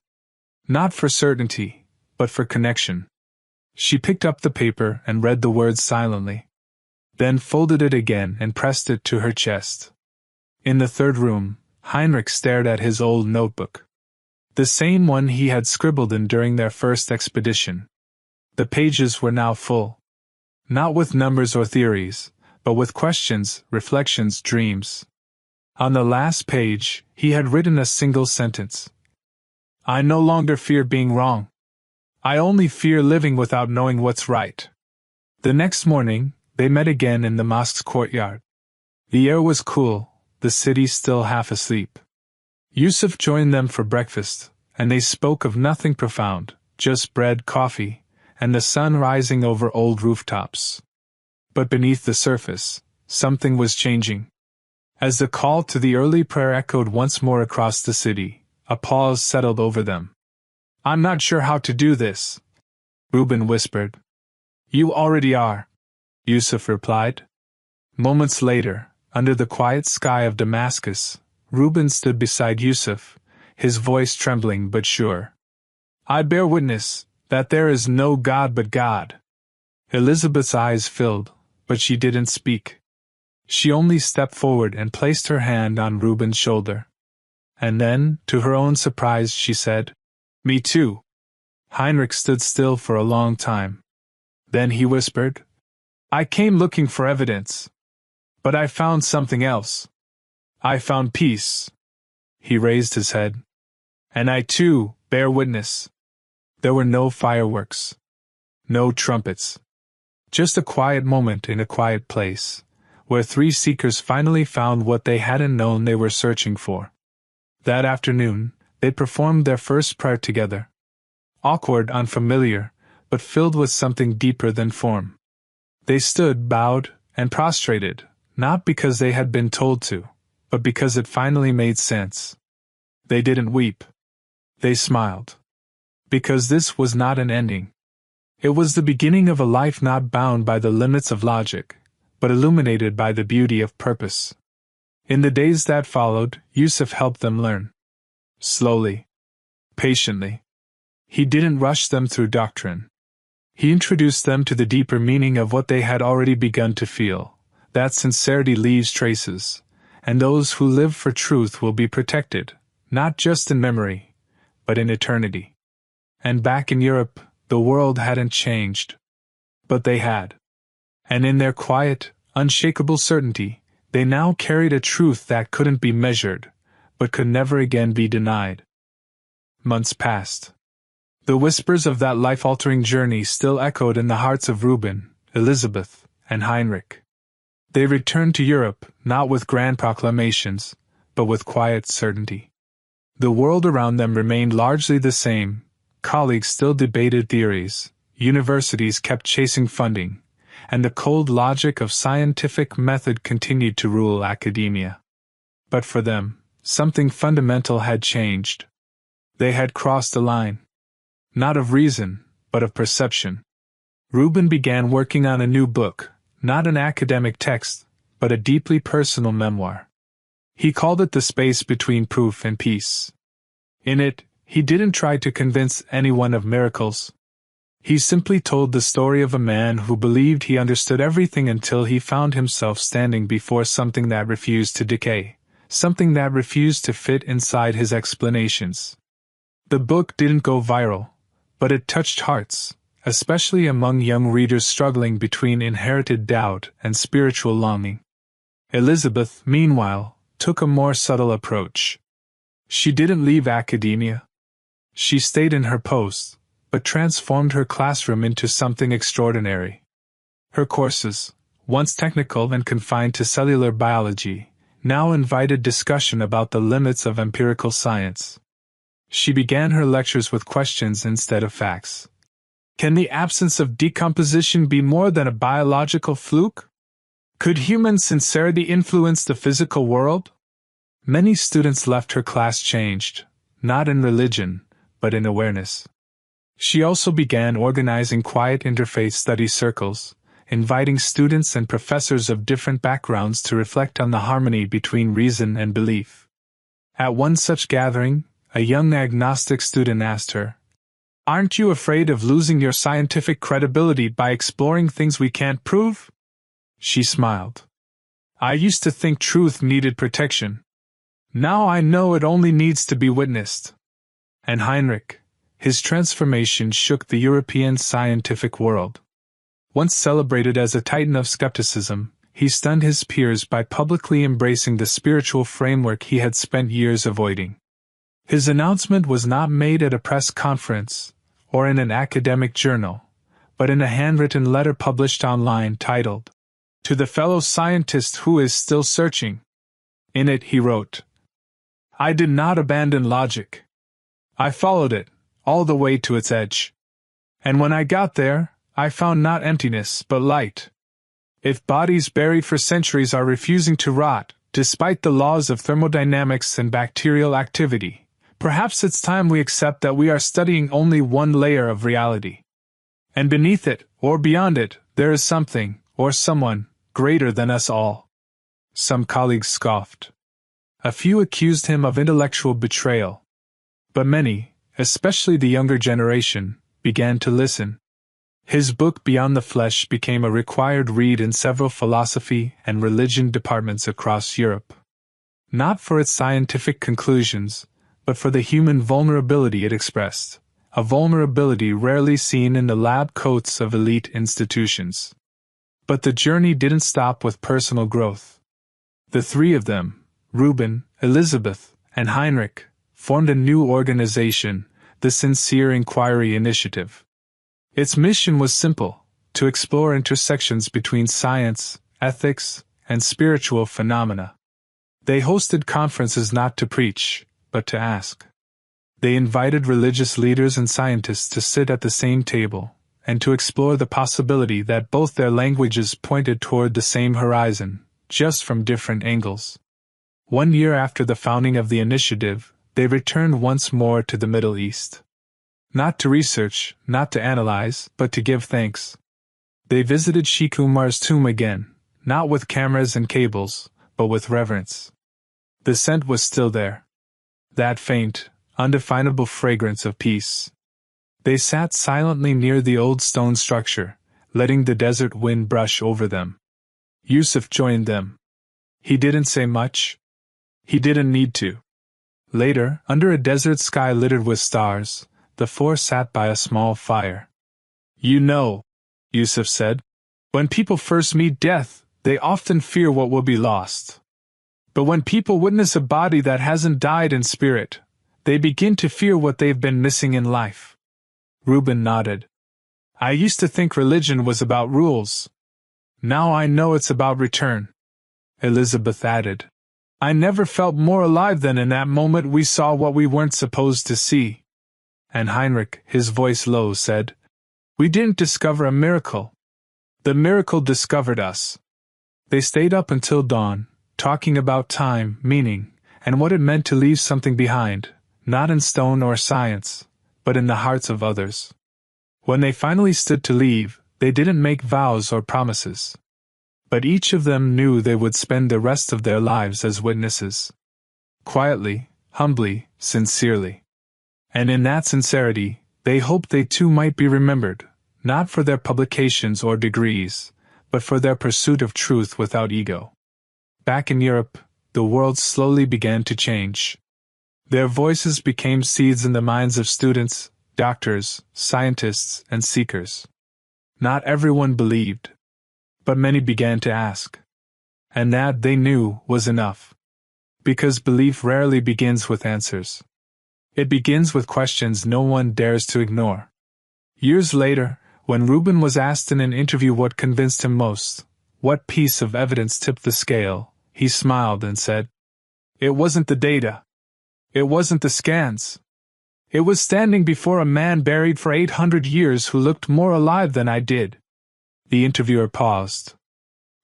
Not for certainty, but for connection. She picked up the paper and read the words silently. Then folded it again and pressed it to her chest. In the third room, Heinrich stared at his old notebook. The same one he had scribbled in during their first expedition. The pages were now full. Not with numbers or theories, but with questions, reflections, dreams. On the last page, he had written a single sentence. "I no longer fear being wrong. I only fear living without knowing what's right." The next morning, they met again in the mosque's courtyard. The air was cool, the city still half asleep. Yusuf joined them for breakfast, and they spoke of nothing profound, just bread, coffee, and the sun rising over old rooftops. But beneath the surface, something was changing. As the call to the early prayer echoed once more across the city, a pause settled over them. "I'm not sure how to do this," Reuben whispered. "You already are," Yusuf replied. Moments later, under the quiet sky of Damascus, Reuben stood beside Yusuf, his voice trembling but sure. "I bear witness that there is no God but God." Elizabeth's eyes filled, but she didn't speak. She only stepped forward and placed her hand on Reuben's shoulder. And then, to her own surprise, she said, "Me too." Heinrich stood still for a long time. Then he whispered, "I came looking for evidence. But I found something else. I found peace." He raised his head. "And I too bear witness." There were no fireworks. No trumpets. Just a quiet moment in a quiet place, where three seekers finally found what they hadn't known they were searching for. That afternoon, they performed their first prayer together. Awkward, unfamiliar, but filled with something deeper than form. They stood bowed and prostrated, not because they had been told to, but because it finally made sense. They didn't weep. They smiled. Because this was not an ending. It was the beginning of a life not bound by the limits of logic, but illuminated by the beauty of purpose. In the days that followed, Yusuf helped them learn. Slowly. Patiently. He didn't rush them through doctrine. He introduced them to the deeper meaning of what they had already begun to feel, that sincerity leaves traces, and those who live for truth will be protected, not just in memory, but in eternity. And back in Europe, the world hadn't changed. But they had. And in their quiet, unshakable certainty, they now carried a truth that couldn't be measured, but could never again be denied. Months passed. The whispers of that life-altering journey still echoed in the hearts of Reuben, Elizabeth, and Heinrich. They returned to Europe, not with grand proclamations, but with quiet certainty. The world around them remained largely the same. Colleagues still debated theories, universities kept chasing funding, and the cold logic of scientific method continued to rule academia. But for them, something fundamental had changed. They had crossed a line. Not of reason, but of perception. Reuben began working on a new book, not an academic text, but a deeply personal memoir. He called it The Space Between Proof and Peace. In it, he didn't try to convince anyone of miracles. He simply told the story of a man who believed he understood everything until he found himself standing before something that refused to decay, something that refused to fit inside his explanations. The book didn't go viral, but it touched hearts, especially among young readers struggling between inherited doubt and spiritual longing. Elizabeth, meanwhile, took a more subtle approach. She didn't leave academia. She stayed in her post, but transformed her classroom into something extraordinary. Her courses, once technical and confined to cellular biology, now invited discussion about the limits of empirical science. She began her lectures with questions instead of facts. Can the absence of decomposition be more than a biological fluke? Could human sincerity influence the physical world? Many students left her class changed, not in religion, but in awareness. She also began organizing quiet interfaith study circles, inviting students and professors of different backgrounds to reflect on the harmony between reason and belief. At one such gathering, a young agnostic student asked her, "Aren't you afraid of losing your scientific credibility by exploring things we can't prove?" She smiled. "I used to think truth needed protection. Now I know it only needs to be witnessed." And Heinrich, his transformation shook the European scientific world. Once celebrated as a titan of skepticism, he stunned his peers by publicly embracing the spiritual framework he had spent years avoiding. His announcement was not made at a press conference or in an academic journal, but in a handwritten letter published online titled, "To the fellow scientist who is still searching." In it he wrote, "I did not abandon logic. I followed it, all the way to its edge. And when I got there, I found not emptiness but light. If bodies buried for centuries are refusing to rot, despite the laws of thermodynamics and bacterial activity, perhaps it's time we accept that we are studying only one layer of reality. And beneath it, or beyond it, there is something, or someone, greater than us all." Some colleagues scoffed. A few accused him of intellectual betrayal. But many, especially the younger generation, began to listen. His book Beyond the Flesh became a required read in several philosophy and religion departments across Europe. Not for its scientific conclusions, but for the human vulnerability it expressed, a vulnerability rarely seen in the lab coats of elite institutions. But the journey didn't stop with personal growth. The three of them, Reuben, Elizabeth, and Heinrich, formed a new organization, the Sincere Inquiry Initiative. Its mission was simple: to explore intersections between science, ethics, and spiritual phenomena. They hosted conferences not to preach, but to ask. They invited religious leaders and scientists to sit at the same table, and to explore the possibility that both their languages pointed toward the same horizon, just from different angles. 1 year after the founding of the initiative, they returned once more to the Middle East. Not to research, not to analyze, but to give thanks. They visited Sheikh Umar's tomb again, not with cameras and cables, but with reverence. The scent was still there. That faint, undefinable fragrance of peace. They sat silently near the old stone structure, letting the desert wind brush over them. Yusuf joined them. He didn't say much. He didn't need to. Later, under a desert sky littered with stars, the four sat by a small fire. "You know," Yusuf said, "when people first meet death, they often fear what will be lost. But when people witness a body that hasn't died in spirit, they begin to fear what they've been missing in life." Reuben nodded. "I used to think religion was about rules. Now I know it's about return." Elizabeth added, "I never felt more alive than in that moment we saw what we weren't supposed to see." And Heinrich, his voice low, said, "We didn't discover a miracle. The miracle discovered us." They stayed up until dawn, talking about time, meaning, and what it meant to leave something behind, not in stone or science, but in the hearts of others. When they finally stood to leave, they didn't make vows or promises. But each of them knew they would spend the rest of their lives as witnesses. Quietly, humbly, sincerely. And in that sincerity, they hoped they too might be remembered, not for their publications or degrees, but for their pursuit of truth without ego. Back in Europe, the world slowly began to change. Their voices became seeds in the minds of students, doctors, scientists, and seekers. Not everyone believed, but many began to ask. And that, they knew, was enough. Because belief rarely begins with answers. It begins with questions no one dares to ignore. Years later, when Reuben was asked in an interview what convinced him most, what piece of evidence tipped the scale, he smiled and said, "It wasn't the data. It wasn't the scans. It was standing before a man buried for 800 years who looked more alive than I did." The interviewer paused.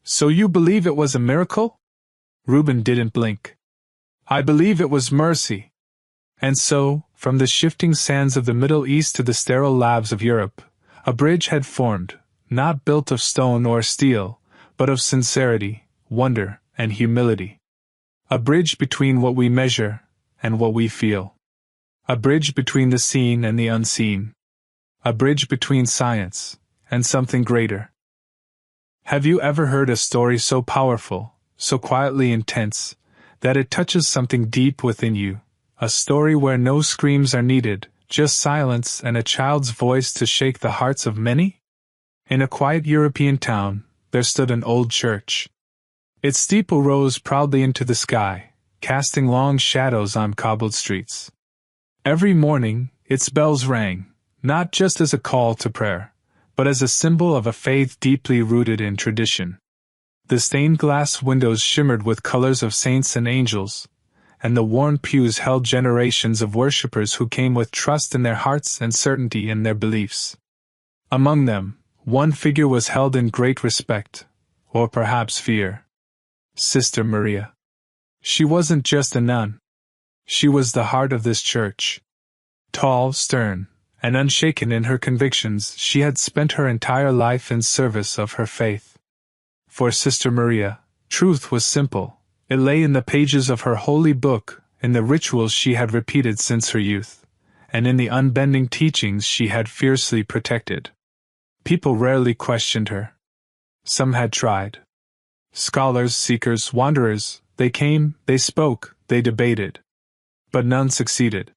"So you believe it was a miracle?" Reuben didn't blink. "I believe it was mercy." And so, from the shifting sands of the Middle East to the sterile labs of Europe, a bridge had formed, not built of stone or steel, but of sincerity, wonder, and humility. A bridge between what we measure and what we feel. A bridge between the seen and the unseen. A bridge between science and something greater. Have you ever heard a story so powerful, so quietly intense, that it touches something deep within you? A story where no screams are needed, just silence and a child's voice to shake the hearts of many? In a quiet European town, there stood an old church. Its steeple rose proudly into the sky, casting long shadows on cobbled streets. Every morning, its bells rang, not just as a call to prayer, but as a symbol of a faith deeply rooted in tradition. The stained glass windows shimmered with colors of saints and angels, and the worn pews held generations of worshippers who came with trust in their hearts and certainty in their beliefs. Among them, one figure was held in great respect, or perhaps fear. Sister Maria. She wasn't just a nun. She was the heart of this church. Tall, stern, and unshaken in her convictions, she had spent her entire life in service of her faith. For Sister Maria, truth was simple. It lay in the pages of her holy book, in the rituals she had repeated since her youth, and in the unbending teachings she had fiercely protected. People rarely questioned her. Some had tried. Scholars, seekers, wanderers, they came, they spoke, they debated. But none succeeded.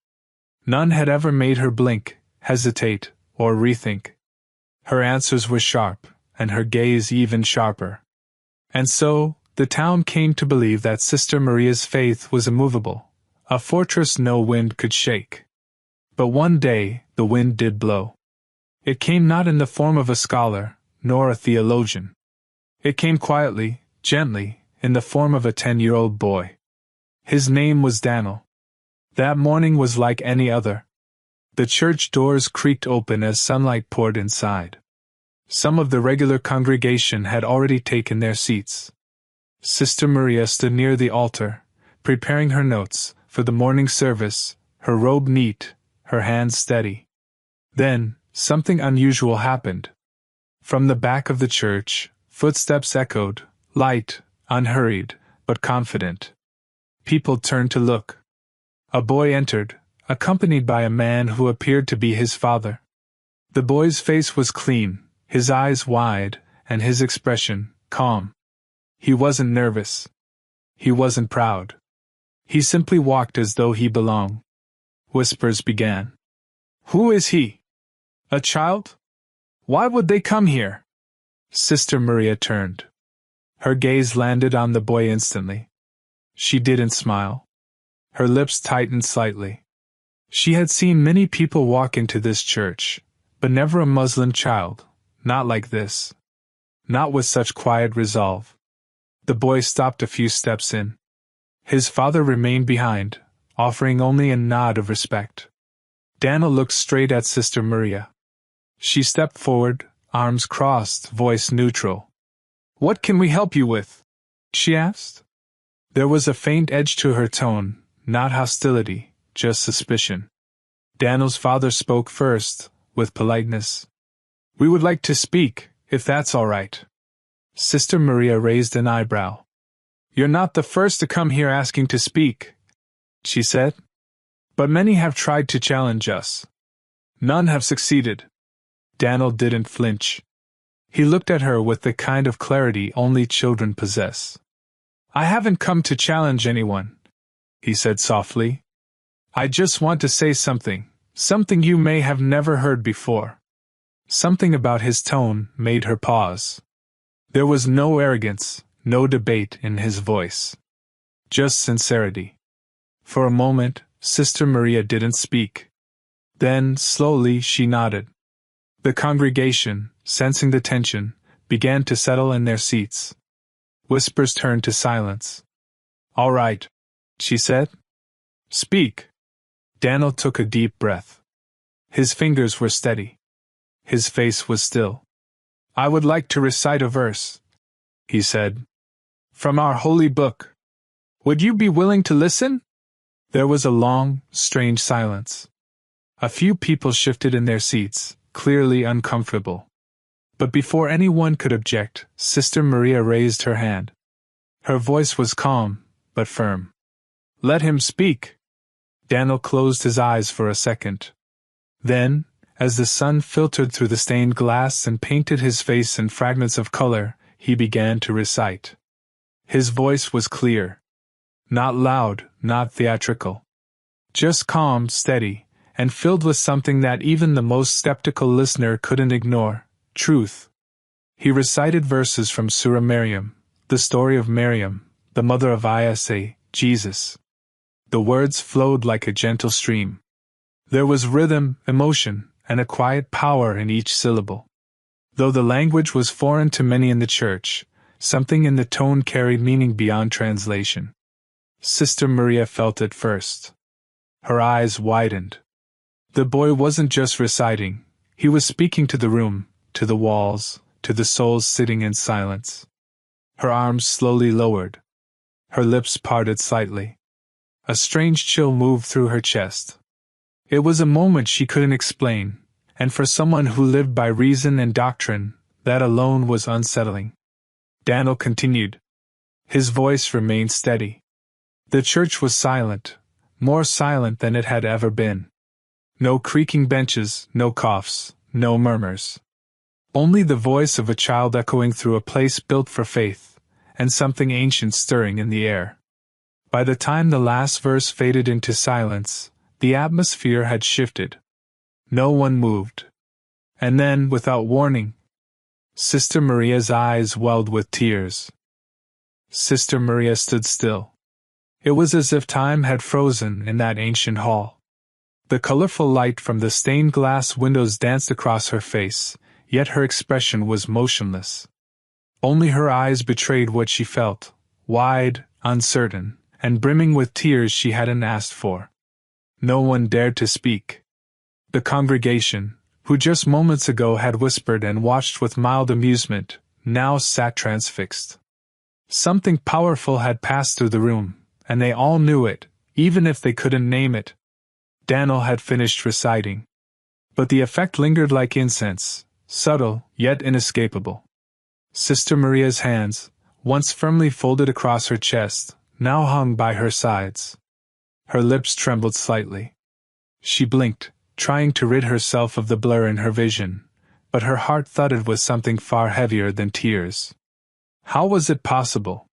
None had ever made her blink, hesitate, or rethink. Her answers were sharp, and her gaze even sharper. And so, the town came to believe that Sister Maria's faith was immovable, a fortress no wind could shake. But one day, the wind did blow. It came not in the form of a scholar, nor a theologian. It came quietly, gently, in the form of a 10-year-old boy. His name was Daniel. That morning was like any other. The church doors creaked open as sunlight poured inside. Some of the regular congregation had already taken their seats. Sister Maria stood near the altar, preparing her notes for the morning service, her robe neat, her hands steady. Then, something unusual happened. From the back of the church, footsteps echoed, light, unhurried, but confident. People turned to look. A boy entered, accompanied by a man who appeared to be his father. The boy's face was clean, his eyes wide, and his expression calm. He wasn't nervous. He wasn't proud. He simply walked as though he belonged. Whispers began. "Who is he? A child? Why would they come here?" Sister Maria turned. Her gaze landed on the boy instantly. She didn't smile. Her lips tightened slightly. She had seen many people walk into this church, but never a Muslim child, not like this. Not with such quiet resolve. The boy stopped a few steps in. His father remained behind, offering only a nod of respect. Daniel looked straight at Sister Maria. She stepped forward, arms crossed, voice neutral. "What can we help you with?" she asked. There was a faint edge to her tone, not hostility, just suspicion. Daniel's father spoke first, with politeness. "We would like to speak, if that's all right." Sister Maria raised an eyebrow. "You're not the first to come here asking to speak," she said. "But many have tried to challenge us. None have succeeded." Daniel didn't flinch. He looked at her with the kind of clarity only children possess. I haven't come to challenge anyone, he said softly. I just want to say something you may have never heard before. Something about his tone made her pause. There was no arrogance, no debate in his voice. Just sincerity. For a moment, Sister Maria didn't speak. Then, slowly, she nodded. The congregation, sensing the tension, began to settle in their seats. Whispers turned to silence. All right, she said. Speak. Daniel took a deep breath. His fingers were steady. His face was still. I would like to recite a verse, he said. From our holy book. Would you be willing to listen? There was a long, strange silence. A few people shifted in their seats, clearly uncomfortable. But before anyone could object, Sister Maria raised her hand. Her voice was calm, but firm. Let him speak. Daniel closed his eyes for a second. Then, as the sun filtered through the stained glass and painted his face in fragments of color, he began to recite. His voice was clear. Not loud, not theatrical. Just calm, steady, and filled with something that even the most skeptical listener couldn't ignore: truth. He recited verses from Surah Maryam, the story of Maryam, the mother of Isa, Jesus. The words flowed like a gentle stream. There was rhythm, emotion, and a quiet power in each syllable. Though the language was foreign to many in the church, something in the tone carried meaning beyond translation. Sister Maria felt it first. Her eyes widened. The boy wasn't just reciting, he was speaking to the room, to the walls, to the souls sitting in silence. Her arms slowly lowered. Her lips parted slightly. A strange chill moved through her chest. It was a moment she couldn't explain, and for someone who lived by reason and doctrine, that alone was unsettling. Daniel continued. His voice remained steady. The church was silent, more silent than it had ever been. No creaking benches, no coughs, no murmurs. Only the voice of a child echoing through a place built for faith, and something ancient stirring in the air. By the time the last verse faded into silence, the atmosphere had shifted. No one moved. And then, without warning, Sister Maria's eyes welled with tears. Sister Maria stood still. It was as if time had frozen in that ancient hall. The colorful light from the stained glass windows danced across her face, yet her expression was motionless. Only her eyes betrayed what she felt, wide, uncertain, and brimming with tears she hadn't asked for. No one dared to speak. The congregation, who just moments ago had whispered and watched with mild amusement, now sat transfixed. Something powerful had passed through the room, and they all knew it, even if they couldn't name it. Daniel had finished reciting. But the effect lingered like incense, subtle, yet inescapable. Sister Maria's hands, once firmly folded across her chest, now hung by her sides. Her lips trembled slightly. She blinked, trying to rid herself of the blur in her vision, but her heart thudded with something far heavier than tears. How was it possible?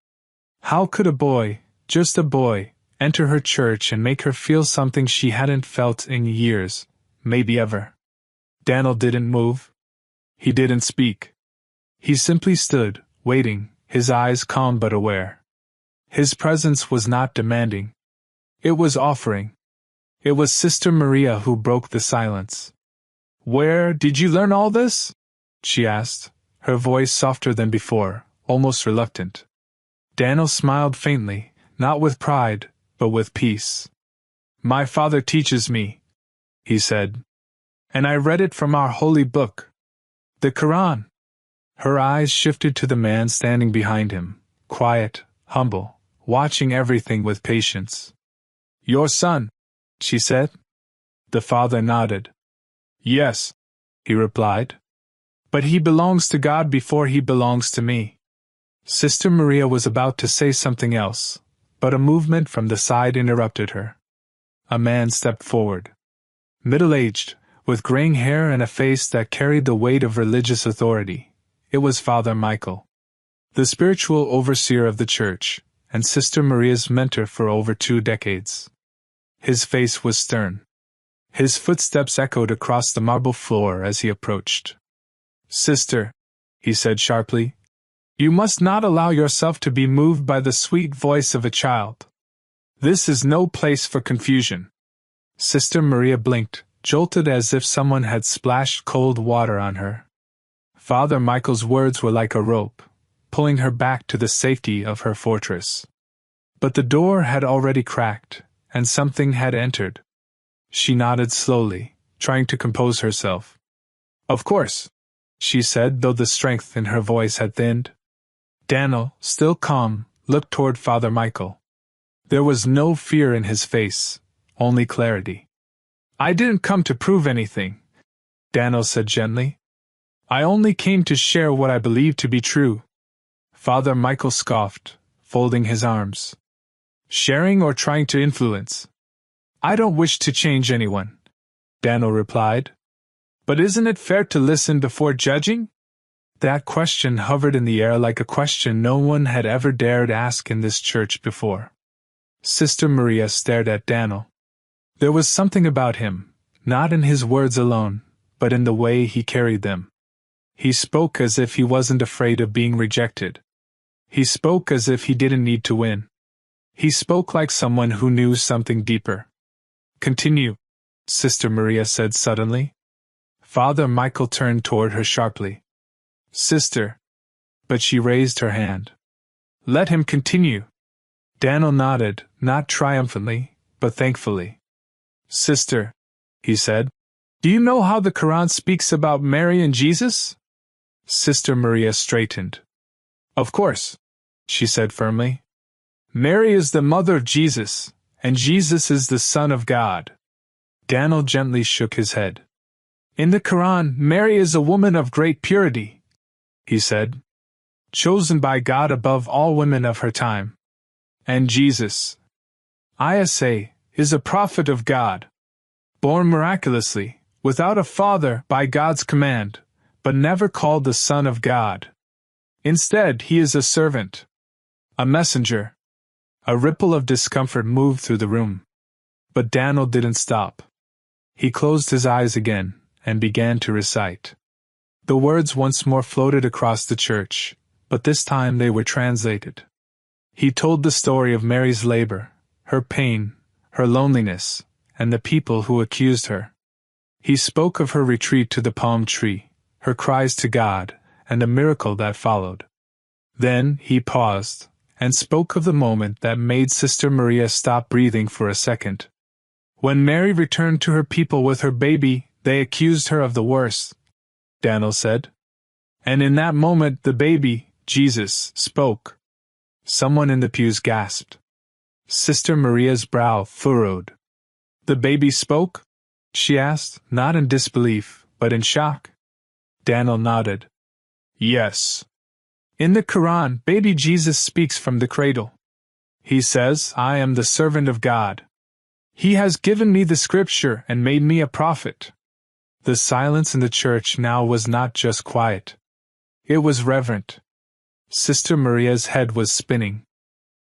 How could a boy, just a boy, enter her church and make her feel something she hadn't felt in years, maybe ever? Daniel didn't move. He didn't speak. He simply stood, waiting, his eyes calm but aware. His presence was not demanding. It was offering. It was Sister Maria who broke the silence. Where did you learn all this? She asked, her voice softer than before, almost reluctant. Daniel smiled faintly, not with pride, but with peace. My father teaches me, he said. And I read it from our holy book, the Qur'an. Her eyes shifted to the man standing behind him, quiet, humble, watching everything with patience. Your son, she said. The father nodded. Yes, he replied. But he belongs to God before he belongs to me. Sister Maria was about to say something else, but a movement from the side interrupted her. A man stepped forward. Middle-aged, with graying hair and a face that carried the weight of religious authority. It was Father Michael, the spiritual overseer of the church, and Sister Maria's mentor for over 2 decades. His face was stern. His footsteps echoed across the marble floor as he approached. "Sister," he said sharply, "you must not allow yourself to be moved by the sweet voice of a child. This is no place for confusion." Sister Maria blinked, jolted as if someone had splashed cold water on her. Father Michael's words were like a rope, pulling her back to the safety of her fortress. But the door had already cracked, and something had entered. She nodded slowly, trying to compose herself. "Of course," she said, though the strength in her voice had thinned. Daniel, still calm, looked toward Father Michael. There was no fear in his face, only clarity. "I didn't come to prove anything," Daniel said gently. "I only came to share what I believe to be true." Father Michael scoffed, folding his arms. "Sharing or trying to influence?" "I don't wish to change anyone," Daniel replied. "But isn't it fair to listen before judging?" That question hovered in the air like a question no one had ever dared ask in this church before. Sister Maria stared at Daniel. There was something about him, not in his words alone, but in the way he carried them. He spoke as if he wasn't afraid of being rejected. He spoke as if he didn't need to win. He spoke like someone who knew something deeper. "Continue," Sister Maria said suddenly. Father Michael turned toward her sharply. "Sister." But she raised her hand. "Let him continue." Daniel nodded, not triumphantly, but thankfully. "Sister," he said, "do you know how the Qur'an speaks about Mary and Jesus?" Sister Maria straightened. "Of course," she said firmly. "Mary is the mother of Jesus, and Jesus is the Son of God." Daniel gently shook his head. "In the Qur'an, Mary is a woman of great purity," he said, "chosen by God above all women of her time. And Jesus, I say, is a prophet of God, born miraculously, without a father, by God's command, but never called the Son of God. Instead, he is a servant, a messenger." A ripple of discomfort moved through the room. But Daniel didn't stop. He closed his eyes again, and began to recite. The words once more floated across the church, but this time they were translated. He told the story of Mary's labor, her pain, her loneliness, and the people who accused her. He spoke of her retreat to the palm tree, her cries to God, and the miracle that followed. Then he paused, and spoke of the moment that made Sister Maria stop breathing for a second. "When Mary returned to her people with her baby, they accused her of the worst," Daniel said. "And in that moment the baby, Jesus, spoke." Someone in the pews gasped. Sister Maria's brow furrowed. "The baby spoke?" she asked, not in disbelief, but in shock. Daniel nodded. "Yes. In the Qur'an, baby Jesus speaks from the cradle. He says, 'I am the servant of God. He has given me the scripture and made me a prophet.'" The silence in the church now was not just quiet. It was reverent. Sister Maria's head was spinning.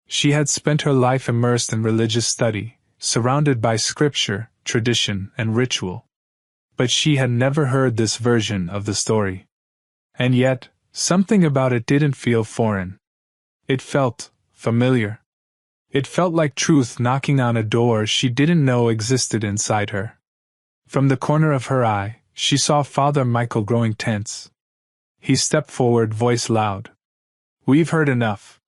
She had spent her life immersed in religious study, surrounded by scripture, tradition, and ritual. But she had never heard this version of the story. And yet, something about it didn't feel foreign. It felt familiar. It felt like truth knocking on a door she didn't know existed inside her. From the corner of her eye, she saw Father Michael growing tense. He stepped forward, voice loud. "We've heard enough.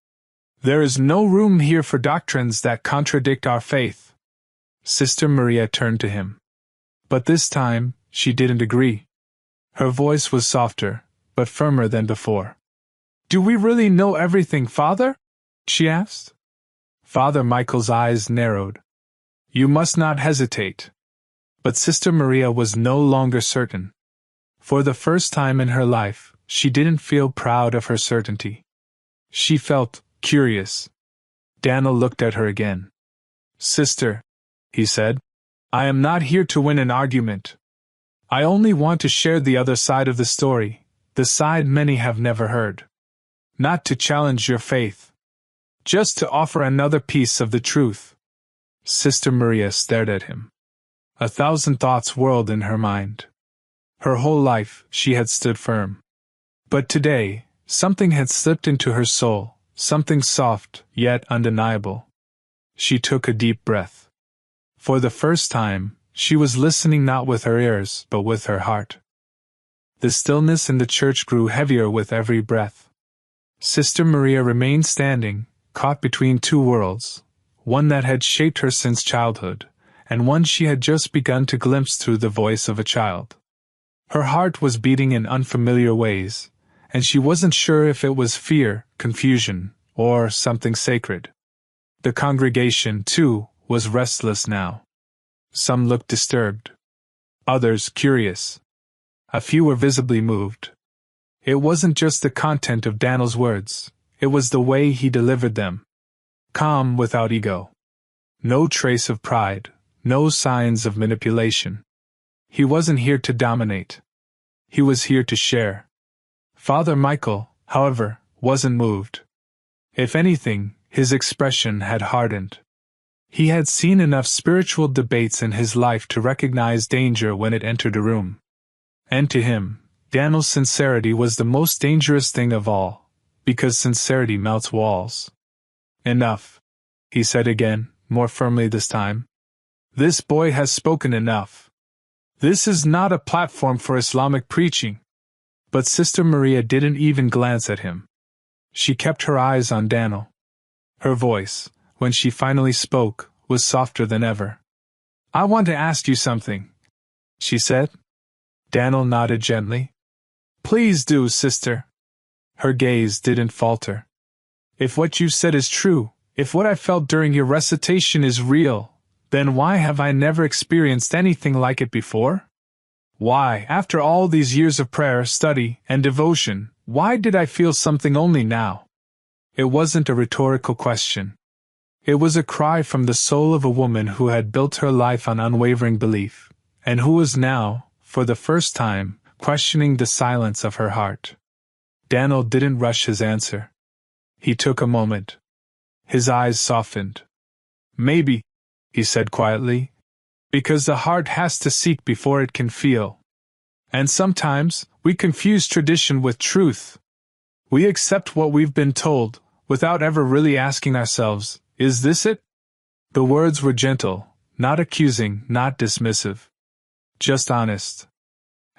There is no room here for doctrines that contradict our faith." Sister Maria turned to him. But this time, she didn't agree. Her voice was softer, but firmer than before. "Do we really know everything, Father?" she asked. Father Michael's eyes narrowed. "You must not hesitate." But Sister Maria was no longer certain. For the first time in her life, she didn't feel proud of her certainty. She felt curious. Daniel looked at her again. "Sister," he said, "I am not here to win an argument. I only want to share the other side of the story, the side many have never heard. Not to challenge your faith. Just to offer another piece of the truth." Sister Maria stared at him. 1,000 thoughts whirled in her mind. Her whole life, she had stood firm. But today, something had slipped into her soul, something soft, yet undeniable. She took a deep breath. For the first time, she was listening not with her ears, but with her heart. The stillness in the church grew heavier with every breath. Sister Maria remained standing, caught between two worlds, one that had shaped her since childhood, and one she had just begun to glimpse through the voice of a child. Her heart was beating in unfamiliar ways, and she wasn't sure if it was fear, confusion, or something sacred. The congregation, too, was restless now. Some looked disturbed. Others curious. A few were visibly moved. It wasn't just the content of Daniel's words, it was the way he delivered them. Calm without ego. No trace of pride, no signs of manipulation. He wasn't here to dominate. He was here to share. Father Michael, however, wasn't moved. If anything, his expression had hardened. He had seen enough spiritual debates in his life to recognize danger when it entered a room. And to him, Daniel's sincerity was the most dangerous thing of all, because sincerity melts walls. "Enough," he said again, more firmly this time. "This boy has spoken enough. This is not a platform for Islamic preaching." But Sister Maria didn't even glance at him. She kept her eyes on Daniel. Her voice, when she finally spoke, was softer than ever. "I want to ask you something," she said. Daniel nodded gently. "Please do, sister." Her gaze didn't falter. "If what you said is true, if what I felt during your recitation is real, then why have I never experienced anything like it before? Why, after all these years of prayer, study, and devotion, why did I feel something only now?" It wasn't a rhetorical question. It was a cry from the soul of a woman who had built her life on unwavering belief, and who was now, for the first time, questioning the silence of her heart. Daniel didn't rush his answer. He took a moment. His eyes softened. "Maybe," he said quietly, "because the heart has to seek before it can feel. And sometimes, we confuse tradition with truth. We accept what we've been told, without ever really asking ourselves, is this it?" The words were gentle, not accusing, not dismissive. Just honest.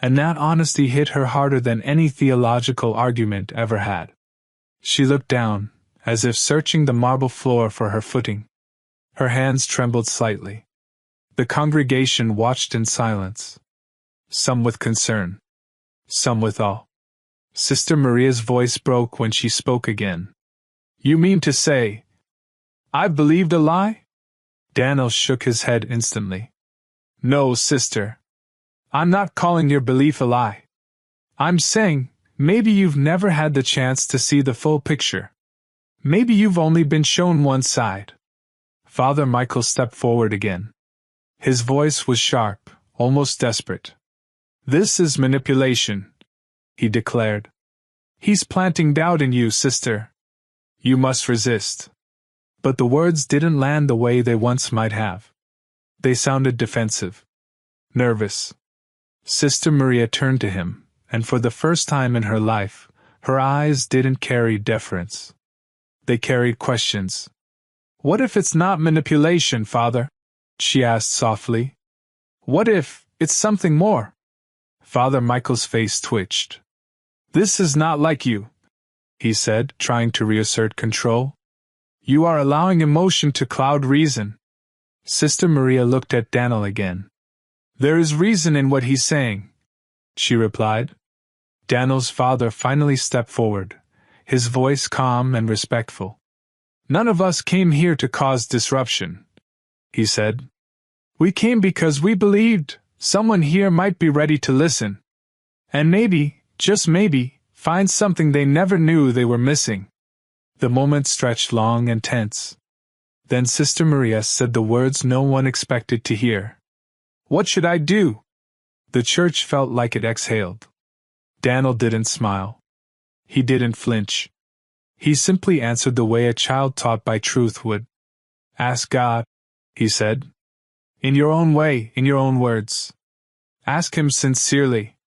And that honesty hit her harder than any theological argument ever had. She looked down, as if searching the marble floor for her footing. Her hands trembled slightly. The congregation watched in silence. Some with concern. Some with awe. Sister Maria's voice broke when she spoke again. "You mean to say, I believed a lie?" Daniel shook his head instantly. "No, sister. I'm not calling your belief a lie. I'm saying, maybe you've never had the chance to see the full picture. Maybe you've only been shown one side." Father Michael stepped forward again. His voice was sharp, almost desperate. "This is manipulation," he declared. "He's planting doubt in you, sister. You must resist." But the words didn't land the way they once might have. They sounded defensive. Nervous. Sister Maria turned to him, and for the first time in her life, her eyes didn't carry deference. They carried questions. "What if it's not manipulation, Father?" she asked softly. "What if it's something more?" Father Michael's face twitched. "This is not like you," he said, trying to reassert control. "You are allowing emotion to cloud reason." Sister Maria looked at Daniel again. "There is reason in what he's saying," she replied. Daniel's father finally stepped forward, his voice calm and respectful. "None of us came here to cause disruption," he said. "We came because we believed someone here might be ready to listen. And maybe, just maybe, find something they never knew they were missing." The moment stretched long and tense. Then Sister Maria said the words no one expected to hear. "What should I do?" The church felt like it exhaled. Daniel didn't smile. He didn't flinch. He simply answered the way a child taught by truth would. Ask God, he said. In your own way, in your own words. Ask Him sincerely.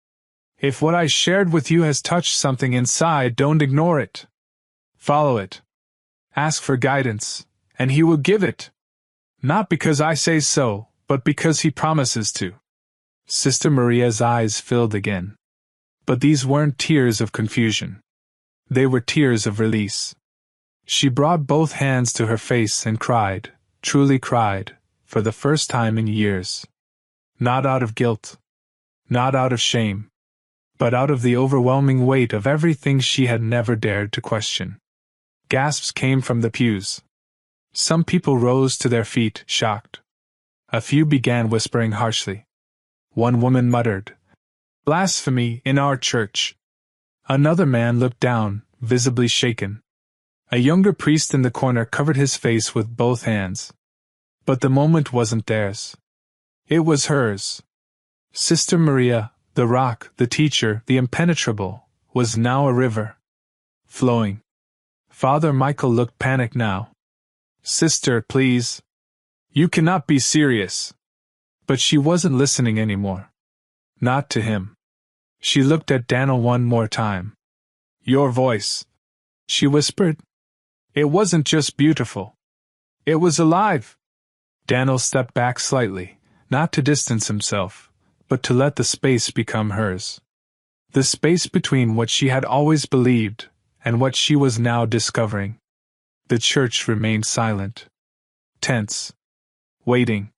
If what I shared with you has touched something inside, don't ignore it. Follow it. Ask for guidance, and He will give it. Not because I say so, but because He promises to. Sister Maria's eyes filled again. But these weren't tears of confusion. They were tears of release. She brought both hands to her face and cried, truly cried, for the first time in years. Not out of guilt. Not out of shame. But out of the overwhelming weight of everything she had never dared to question. Gasps came from the pews. Some people rose to their feet, shocked. A few began whispering harshly. One woman muttered, "Blasphemy in our church." Another man looked down, visibly shaken. A younger priest in the corner covered his face with both hands. But the moment wasn't theirs. It was hers. Sister Maria, the rock, the teacher, the impenetrable, was now a river. Flowing. Father Michael looked panicked now. "Sister, please. You cannot be serious." But she wasn't listening anymore. Not to him. She looked at Daniel one more time. "Your voice," she whispered. "It wasn't just beautiful. It was alive." Daniel stepped back slightly, not to distance himself, but to let the space become hers. The space between what she had always believed and what she was now discovering. The church remained silent. Tense. Waiting.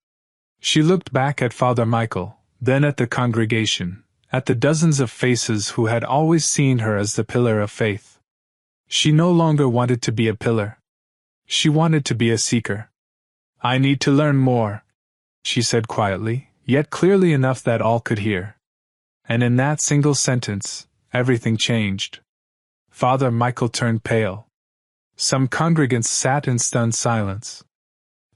She looked back at Father Michael, then at the congregation, at the dozens of faces who had always seen her as the pillar of faith. She no longer wanted to be a pillar. She wanted to be a seeker. "I need to learn more," she said quietly, yet clearly enough that all could hear. And in that single sentence, everything changed. Father Michael turned pale. Some congregants sat in stunned silence.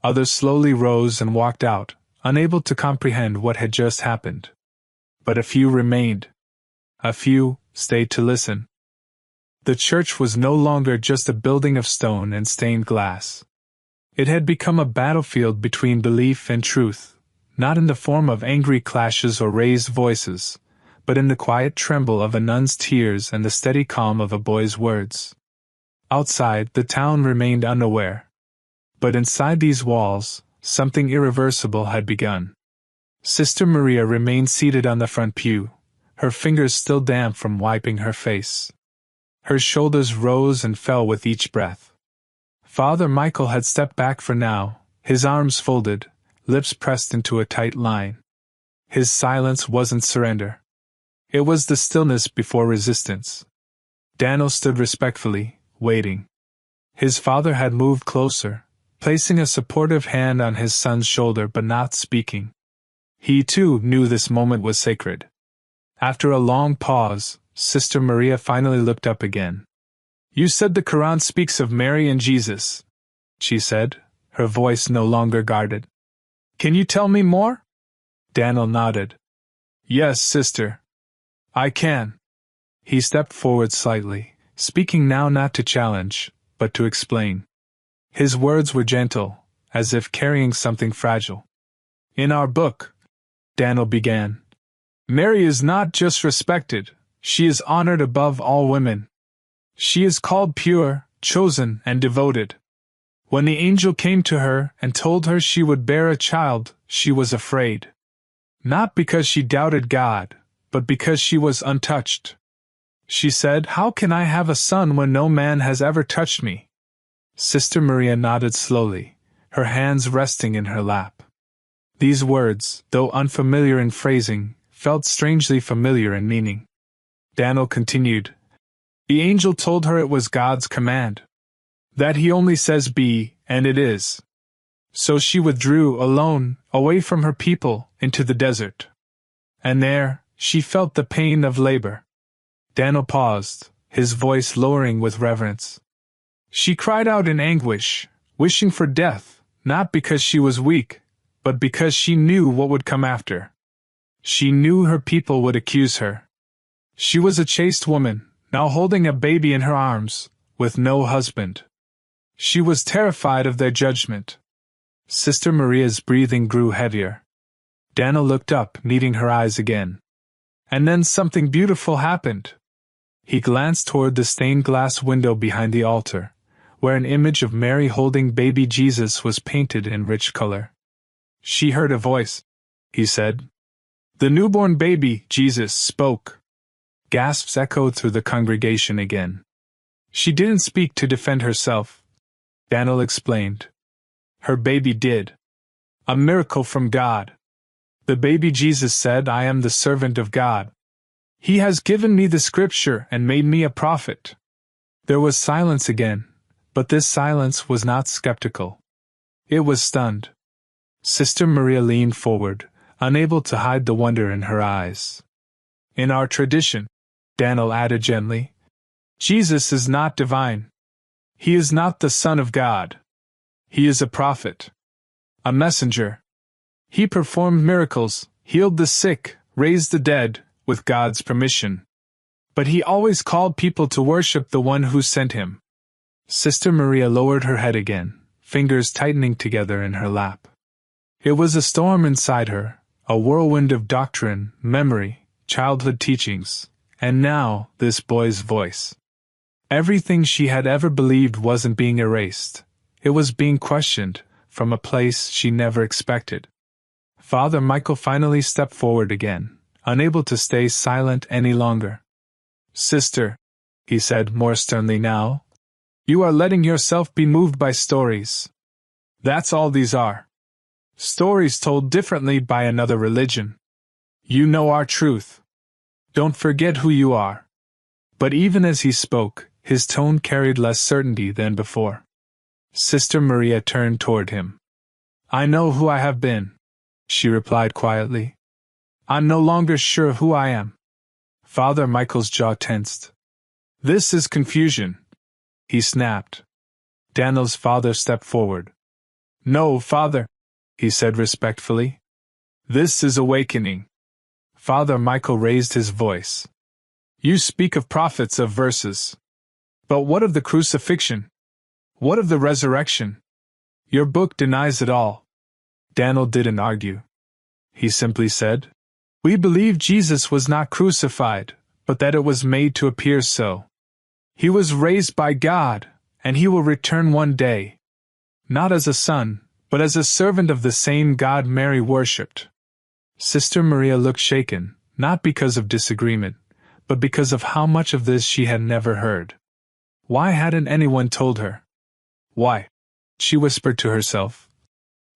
Others slowly rose and walked out, unable to comprehend what had just happened. But a few remained. A few stayed to listen. The church was no longer just a building of stone and stained glass. It had become a battlefield between belief and truth, not in the form of angry clashes or raised voices, but in the quiet tremble of a nun's tears and the steady calm of a boy's words. Outside, the town remained unaware. But inside these walls, something irreversible had begun. Sister Maria remained seated on the front pew, her fingers still damp from wiping her face. Her shoulders rose and fell with each breath. Father Michael had stepped back for now, his arms folded, lips pressed into a tight line. His silence wasn't surrender. It was the stillness before resistance. Daniel stood respectfully, waiting. His father had moved closer, placing a supportive hand on his son's shoulder but not speaking. He too knew this moment was sacred. After a long pause, Sister Maria finally looked up again. "You said the Qur'an speaks of Mary and Jesus," she said, her voice no longer guarded. "Can you tell me more?" Daniel nodded. "Yes, sister. I can." He stepped forward slightly, speaking now not to challenge, but to explain. His words were gentle, as if carrying something fragile. "In our book," Daniel began, "Mary is not just respected, she is honored above all women. She is called pure, chosen, and devoted. When the angel came to her and told her she would bear a child, she was afraid. Not because she doubted God, but because she was untouched. She said, 'How can I have a son when no man has ever touched me?'" Sister Maria nodded slowly, her hands resting in her lap. These words, though unfamiliar in phrasing, felt strangely familiar in meaning. Daniel continued, "The angel told her it was God's command. That he only says be, and it is. So she withdrew alone, away from her people, into the desert. And there, she felt the pain of labor." Daniel paused, his voice lowering with reverence. "She cried out in anguish, wishing for death, not because she was weak, but because she knew what would come after. She knew her people would accuse her. She was a chaste woman, now holding a baby in her arms, with no husband. She was terrified of their judgment. Sister Maria's breathing grew heavier. Daniel looked up, meeting her eyes again. And then something beautiful happened. He glanced toward the stained glass window behind the altar, where an image of Mary holding baby Jesus was painted in rich color. She heard a voice, he said. The newborn baby, Jesus, spoke. Gasps echoed through the congregation again. She didn't speak to defend herself, Daniel explained. Her baby did. A miracle from God. The baby Jesus said, I am the servant of God. He has given me the scripture and made me a prophet. There was silence again, but this silence was not skeptical. It was stunned. Sister Maria leaned forward, unable to hide the wonder in her eyes. In our tradition, Daniel added gently, Jesus is not divine. He is not the Son of God. He is a prophet. A messenger. He performed miracles, healed the sick, raised the dead, with God's permission. But he always called people to worship the one who sent him. Sister Maria lowered her head again, fingers tightening together in her lap. It was a storm inside her, a whirlwind of doctrine, memory, childhood teachings, and now this boy's voice. Everything she had ever believed wasn't being erased. It was being questioned, from a place she never expected. Father Michael finally stepped forward again, unable to stay silent any longer. Sister, he said more sternly now, you are letting yourself be moved by stories. That's all these are. Stories told differently by another religion. You know our truth. Don't forget who you are. But even as he spoke, his tone carried less certainty than before. Sister Maria turned toward him. I know who I have been, she replied quietly. I'm no longer sure who I am. Father Michael's jaw tensed. This is confusion, he snapped. Daniel's father stepped forward. No, Father, he said respectfully. This is awakening. Father Michael raised his voice. You speak of prophets of verses. But what of the crucifixion? What of the resurrection? Your book denies it all. Daniel didn't argue. He simply said, we believe Jesus was not crucified, but that it was made to appear so. He was raised by God, and he will return one day. Not as a son, but as a servant of the same God Mary worshipped. Sister Maria looked shaken, not because of disagreement, but because of how much of this she had never heard. Why hadn't anyone told her? Why? She whispered to herself.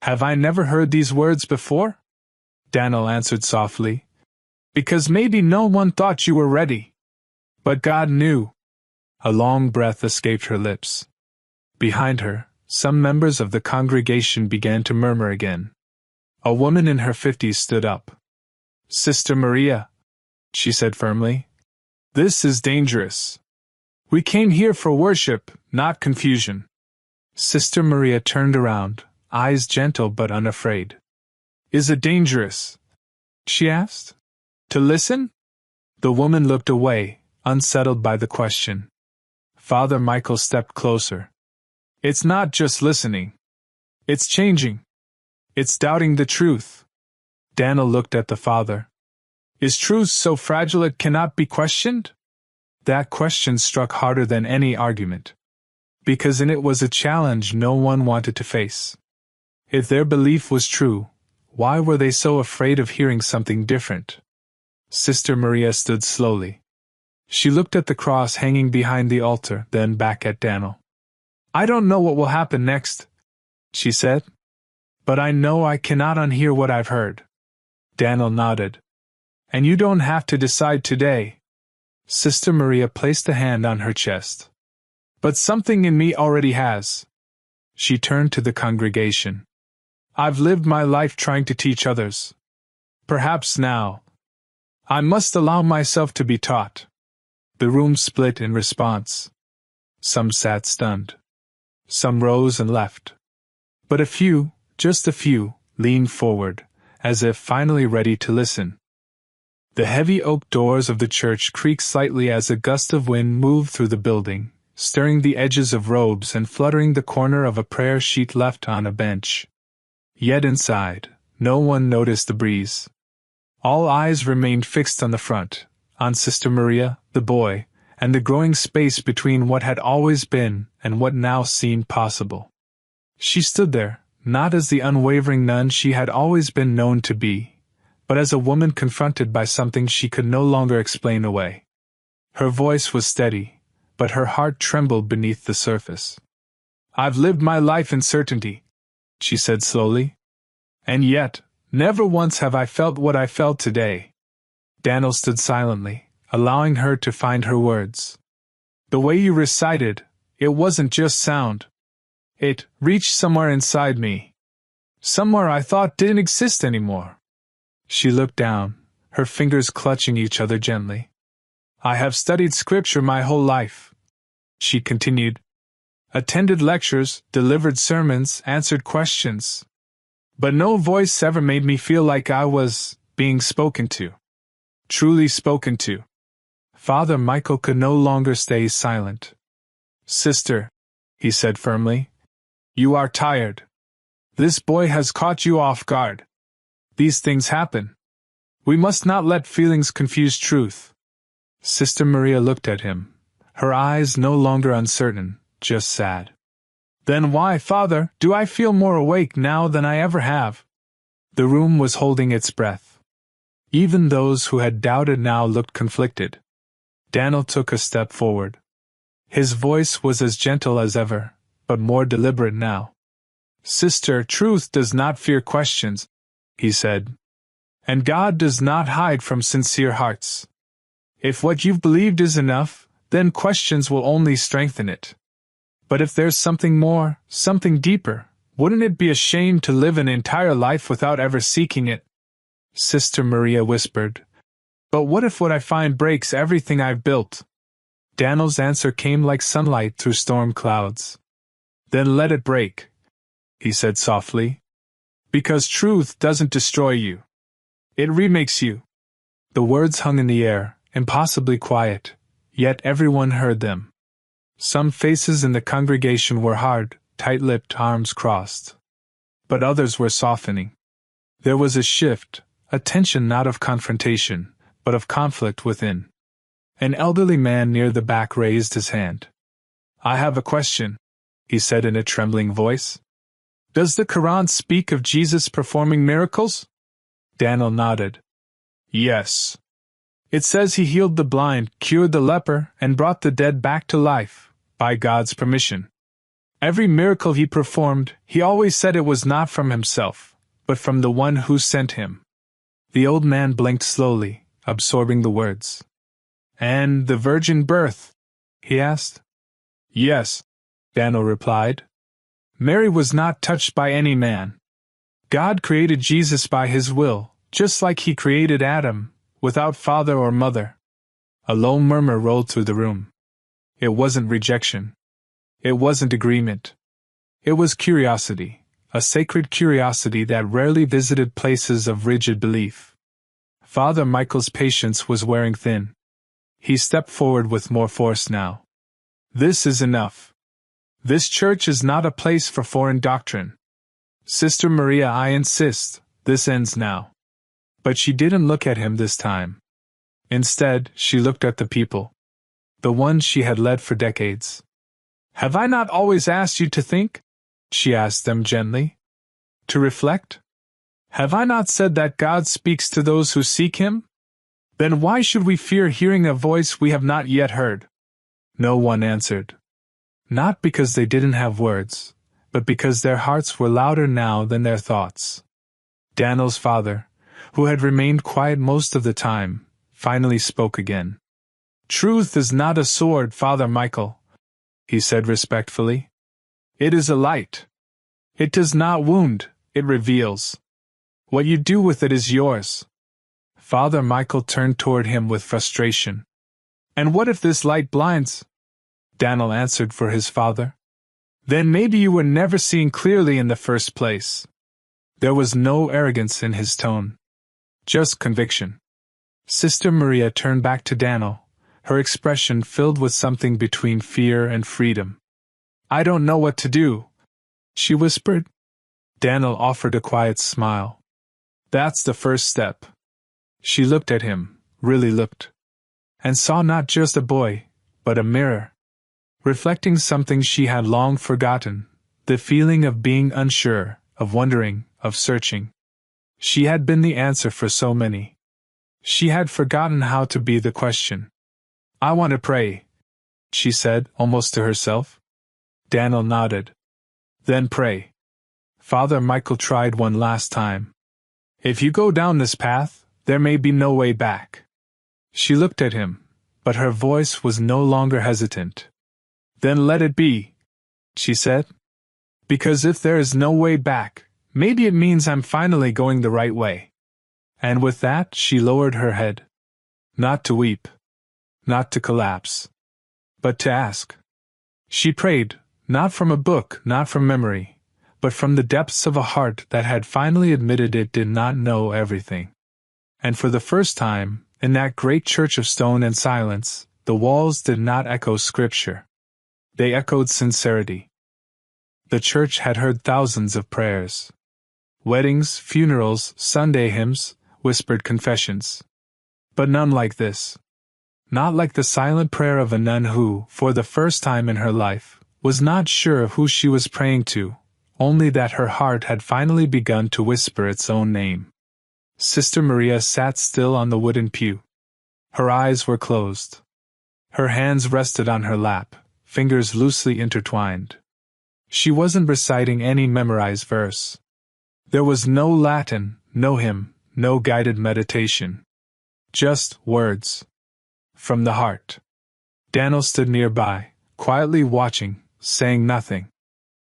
Have I never heard these words before? Daniel answered softly. Because maybe no one thought you were ready. But God knew. A long breath escaped her lips. Behind her, some members of the congregation began to murmur again. A woman in her 50s stood up. Sister Maria, she said firmly, this is dangerous. We came here for worship, not confusion. Sister Maria turned around, eyes gentle but unafraid. Is it dangerous? She asked. To listen? The woman looked away, unsettled by the question. Father Michael stepped closer. It's not just listening. It's changing. It's doubting the truth. Daniel looked at the father. Is truth so fragile it cannot be questioned? That question struck harder than any argument. Because in it was a challenge no one wanted to face. If their belief was true, why were they so afraid of hearing something different? Sister Maria stood slowly. She looked at the cross hanging behind the altar, then back at Daniel. I don't know what will happen next, she said. But I know I cannot unhear what I've heard. Daniel nodded. And you don't have to decide today. Sister Maria placed a hand on her chest. But something in me already has. She turned to the congregation. I've lived my life trying to teach others. Perhaps now, I must allow myself to be taught. The room split in response. Some sat stunned. Some rose and left. But a few, just a few, leaned forward, as if finally ready to listen. The heavy oak doors of the church creaked slightly as a gust of wind moved through the building, stirring the edges of robes and fluttering the corner of a prayer sheet left on a bench. Yet inside, no one noticed the breeze. All eyes remained fixed on the front, on Sister Maria, the boy, and the growing space between what had always been and what now seemed possible. She stood there, not as the unwavering nun she had always been known to be, but as a woman confronted by something she could no longer explain away. Her voice was steady, but her heart trembled beneath the surface. "I've lived my life in certainty," she said slowly. "And yet, never once have I felt what I felt today." Daniel stood silently, allowing her to find her words. "The way you recited, it wasn't just sound. It reached somewhere inside me. Somewhere I thought didn't exist anymore." She looked down, her fingers clutching each other gently. "I have studied scripture my whole life," she continued. "Attended lectures, delivered sermons, answered questions. But no voice ever made me feel like I was being spoken to. Truly spoken to." Father Michael could no longer stay silent. "Sister," he said firmly, "you are tired. This boy has caught you off guard. These things happen. We must not let feelings confuse truth." Sister Maria looked at him, her eyes no longer uncertain, just sad. "Then why, Father, do I feel more awake now than I ever have?" The room was holding its breath. Even those who had doubted now looked conflicted. Daniel took a step forward. His voice was as gentle as ever, but more deliberate now. "Sister, truth does not fear questions," he said. "And God does not hide from sincere hearts. If what you've believed is enough, then questions will only strengthen it. But if there's something more, something deeper, wouldn't it be a shame to live an entire life without ever seeking it?" Sister Maria whispered, "But what if what I find breaks everything I've built?" Daniel's answer came like sunlight through storm clouds. "Then let it break," he said softly. "Because truth doesn't destroy you. It remakes you." The words hung in the air, impossibly quiet, yet everyone heard them. Some faces in the congregation were hard, tight-lipped, arms crossed. But others were softening. There was a shift, a tension not of confrontation, but of conflict within. An elderly man near the back raised his hand. "I have a question," he said in a trembling voice. "Does the Qur'an speak of Jesus performing miracles?" Daniel nodded. "Yes. It says he healed the blind, cured the leper, and brought the dead back to life, by God's permission. Every miracle he performed, he always said it was not from himself, but from the one who sent him." The old man blinked slowly, absorbing the words. "And the virgin birth?" he asked. "Yes," Daniel replied. "Mary was not touched by any man. God created Jesus by his will, just like he created Adam, without father or mother." A low murmur rolled through the room. It wasn't rejection. It wasn't agreement. It was curiosity, a sacred curiosity that rarely visited places of rigid belief. Father Michael's patience was wearing thin. He stepped forward with more force now. "This is enough. This church is not a place for foreign doctrine. Sister Maria, I insist, this ends now." But she didn't look at him this time. Instead, she looked at the people. The ones she had led for decades. "Have I not always asked you to think?" she asked them gently. "To reflect? Have I not said that God speaks to those who seek him? Then why should we fear hearing a voice we have not yet heard?" No one answered. Not because they didn't have words, but because their hearts were louder now than their thoughts. Daniel's father, who had remained quiet most of the time, finally spoke again. "Truth is not a sword, Father Michael," he said respectfully. "It is a light. It does not wound, it reveals. What you do with it is yours." Father Michael turned toward him with frustration. "And what if this light blinds?" Daniel answered for his father. "Then maybe you were never seeing clearly in the first place." There was no arrogance in his tone. Just conviction. Sister Maria turned back to Daniel, her expression filled with something between fear and freedom. I don't know what to do, she whispered. Daniel offered a quiet smile. That's the first step. She looked at him, really looked, and saw not just a boy, but a mirror, reflecting something she had long forgotten, the feeling of being unsure, of wondering, of searching. She had been the answer for so many. She had forgotten how to be the question. I want to pray, she said, almost to herself. Daniel nodded. Then pray. Father Michael tried one last time. If you go down this path, there may be no way back. She looked at him, but her voice was no longer hesitant. Then let it be, she said. Because if there is no way back, maybe it means I'm finally going the right way. And with that, she lowered her head. Not to weep. Not to collapse. But to ask. She prayed, not from a book, not from memory, but from the depths of a heart that had finally admitted it did not know everything. And for the first time, in that great church of stone and silence, the walls did not echo scripture. They echoed sincerity. The church had heard thousands of prayers. Weddings, funerals, Sunday hymns, whispered confessions. But none like this. Not like the silent prayer of a nun who, for the first time in her life, was not sure of who she was praying to, only that her heart had finally begun to whisper its own name. Sister Maria sat still on the wooden pew. Her eyes were closed. Her hands rested on her lap, fingers loosely intertwined. She wasn't reciting any memorized verse. There was no Latin, no hymn, no guided meditation. Just words. From the heart. Daniel stood nearby, quietly watching, saying nothing.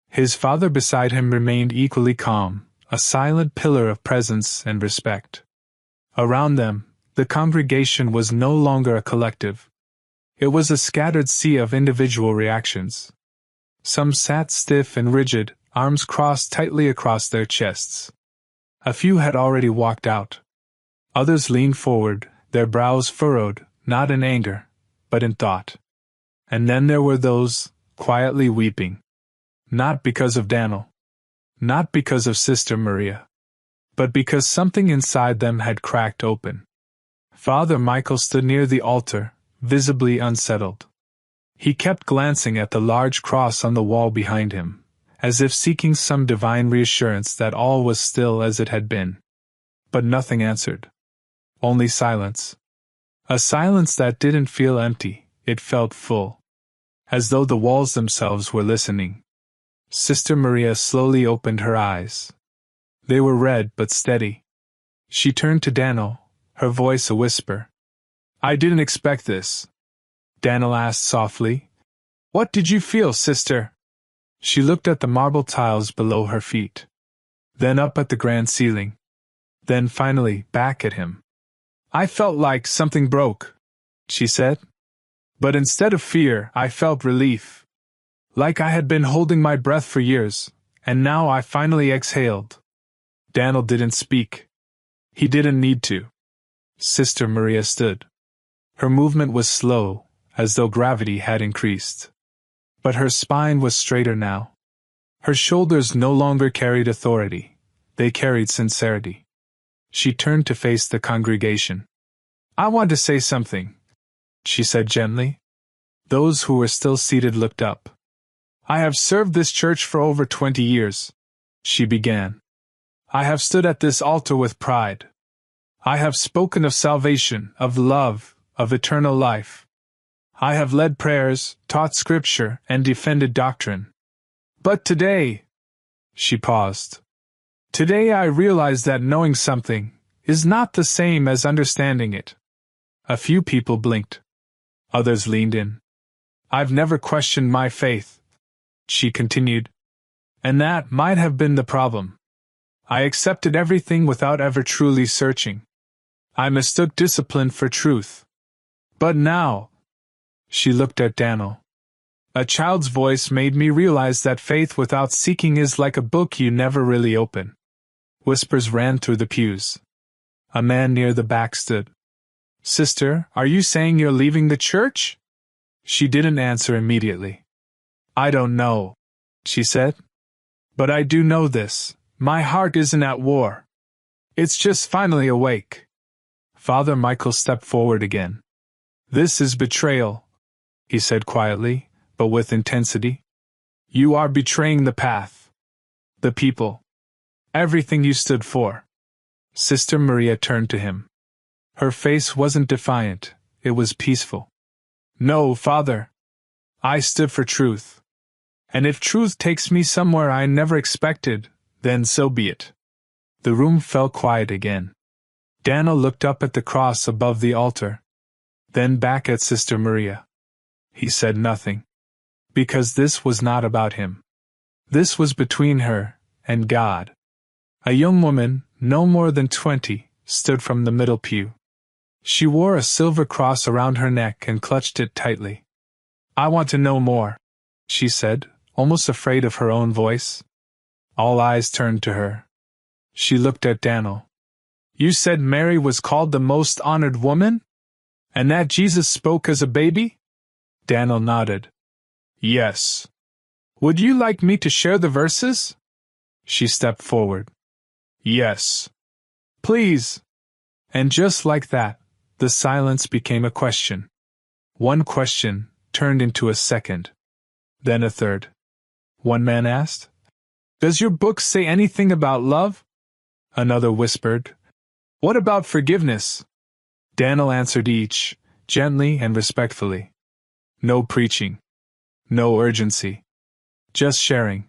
His father beside him remained equally calm, a silent pillar of presence and respect. Around them, the congregation was no longer a collective. It was a scattered sea of individual reactions. Some sat stiff and rigid, arms crossed tightly across their chests. A few had already walked out. Others leaned forward, their brows furrowed, not in anger, but in thought. And then there were those, quietly weeping. Not because of Daniel. Not because of Sister Maria. But because something inside them had cracked open. Father Michael stood near the altar, visibly unsettled. He kept glancing at the large cross on the wall behind him, as if seeking some divine reassurance that all was still as it had been. But nothing answered. Only silence. A silence that didn't feel empty, it felt full. As though the walls themselves were listening. Sister Maria slowly opened her eyes. They were red but steady. She turned to Daniel, her voice a whisper. I didn't expect this. Daniel asked softly. What did you feel, sister? She looked at the marble tiles below her feet. Then up at the grand ceiling. Then finally back at him. I felt like something broke, she said. But instead of fear, I felt relief. Like I had been holding my breath for years, and now I finally exhaled. Daniel didn't speak. He didn't need to. Sister Maria stood. Her movement was slow, as though gravity had increased. But her spine was straighter now. Her shoulders no longer carried authority, they carried sincerity. She turned to face the congregation. I want to say something, she said gently. Those who were still seated looked up. I have served this church for over 20 years, she began. I have stood at this altar with pride. I have spoken of salvation, of love, of eternal life. I have led prayers, taught scripture, and defended doctrine. But today, she paused. Today I realize that knowing something is not the same as understanding it. A few people blinked. Others leaned in. I've never questioned my faith, she continued. And that might have been the problem. I accepted everything without ever truly searching. I mistook discipline for truth. But now, she looked at Daniel. A child's voice made me realize that faith without seeking is like a book you never really open. Whispers ran through the pews. A man near the back stood. Sister, are you saying you're leaving the church? She didn't answer immediately. I don't know, she said. But I do know this. My heart isn't at war. It's just finally awake. Father Michael stepped forward again. This is betrayal, he said quietly, but with intensity. You are betraying the path. The people. Everything you stood for. Sister Maria turned to him. Her face wasn't defiant, it was peaceful. No, Father. I stood for truth. And if truth takes me somewhere I never expected, then so be it. The room fell quiet again. Daniel looked up at the cross above the altar, then back at Sister Maria. He said nothing. Because this was not about him. This was between her and God. A young woman, no more than 20, stood from the middle pew. She wore a silver cross around her neck and clutched it tightly. I want to know more, she said, almost afraid of her own voice. All eyes turned to her. She looked at Daniel. You said Mary was called the most honored woman? And that Jesus spoke as a baby? Daniel nodded. Yes. Would you like me to share the verses? She stepped forward. Yes. Please. And just like that, the silence became a question. One question turned into a second. Then a third. One man asked, Does your book say anything about love? Another whispered, What about forgiveness? Daniel answered each, gently and respectfully. No preaching. No urgency. Just sharing.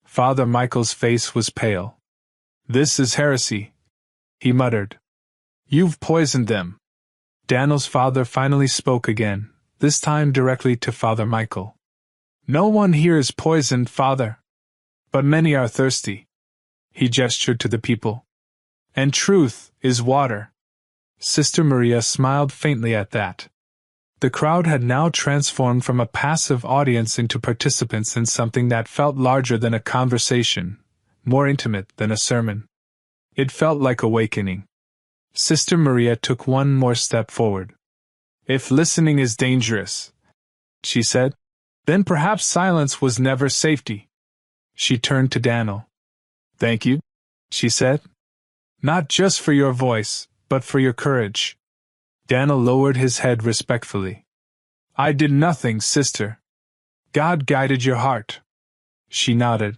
Father Michael's face was pale. This is heresy, he muttered. You've poisoned them. Daniel's father finally spoke again, this time directly to Father Michael. No one here is poisoned, Father. But many are thirsty. He gestured to the people. And truth is water. Sister Maria smiled faintly at that. The crowd had now transformed from a passive audience into participants in something that felt larger than a conversation, more intimate than a sermon. It felt like awakening. Sister Maria took one more step forward. If listening is dangerous, she said, then perhaps silence was never safety. She turned to Daniel. Thank you, she said. Not just for your voice, but for your courage. Daniel lowered his head respectfully. I did nothing, sister. God guided your heart. She nodded.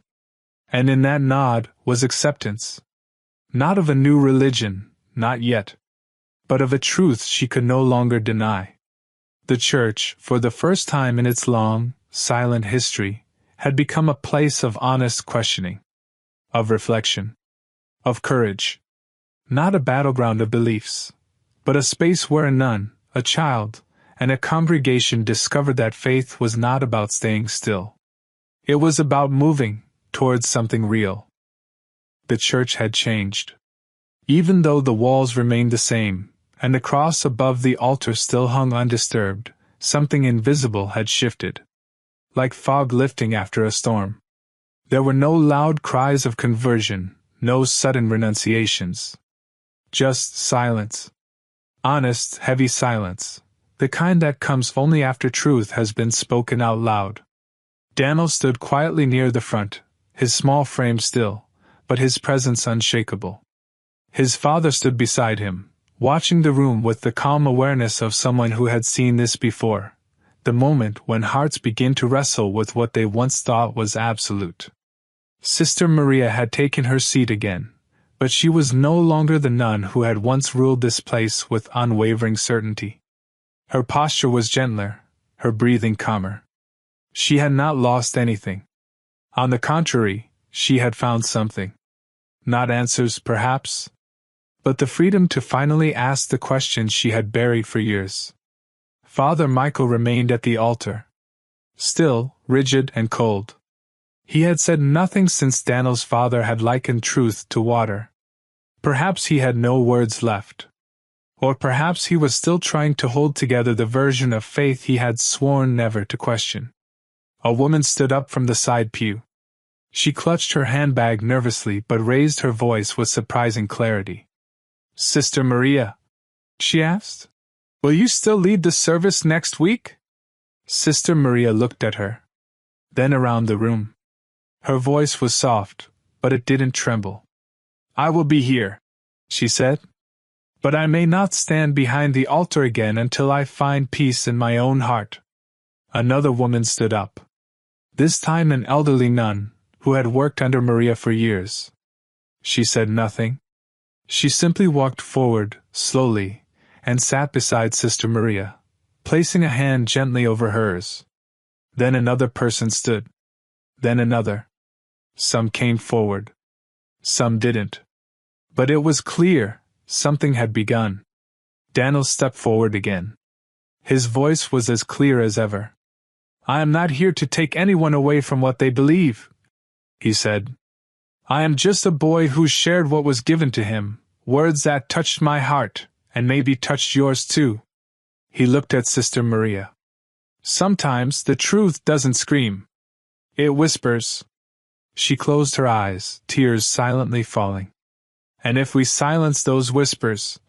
And in that nod was acceptance. Not of a new religion, not yet. But of a truth she could no longer deny. The church, for the first time in its long, silent history, had become a place of honest questioning. Of reflection. Of courage. Not a battleground of beliefs, but a space where a nun, a child, and a congregation discovered that faith was not about staying still. It was about moving towards something real. The church had changed. Even though the walls remained the same, and the cross above the altar still hung undisturbed, something invisible had shifted. Like fog lifting after a storm. There were no loud cries of conversion, no sudden renunciations. Just silence. Honest, heavy silence, the kind that comes only after truth has been spoken out loud. Daniel stood quietly near the front, his small frame still, but his presence unshakable. His father stood beside him, watching the room with the calm awareness of someone who had seen this before, the moment when hearts begin to wrestle with what they once thought was absolute. Sister Maria had taken her seat again, but she was no longer the nun who had once ruled this place with unwavering certainty. Her posture was gentler, her breathing calmer. She had not lost anything. On the contrary, she had found something. Not answers, perhaps, but the freedom to finally ask the questions she had buried for years. Father Michael remained at the altar. Still, rigid and cold. He had said nothing since Daniel's father had likened truth to water. Perhaps he had no words left. Or perhaps he was still trying to hold together the version of faith he had sworn never to question. A woman stood up from the side pew. She clutched her handbag nervously but raised her voice with surprising clarity. Sister Maria? She asked. Will you still lead the service next week? Sister Maria looked at her. Then around the room. Her voice was soft, but it didn't tremble. I will be here, she said. But I may not stand behind the altar again until I find peace in my own heart. Another woman stood up. This time an elderly nun, who had worked under Maria for years. She said nothing. She simply walked forward, slowly, and sat beside Sister Maria, placing a hand gently over hers. Then another person stood. Then another. Some came forward. Some didn't. But it was clear, something had begun. Daniel stepped forward again. His voice was as clear as ever. I am not here to take anyone away from what they believe, he said. I am just a boy who shared what was given to him, words that touched my heart, and maybe touched yours too. He looked at Sister Maria. Sometimes the truth doesn't scream. It whispers. She closed her eyes, tears silently falling. And if we silence those whispers,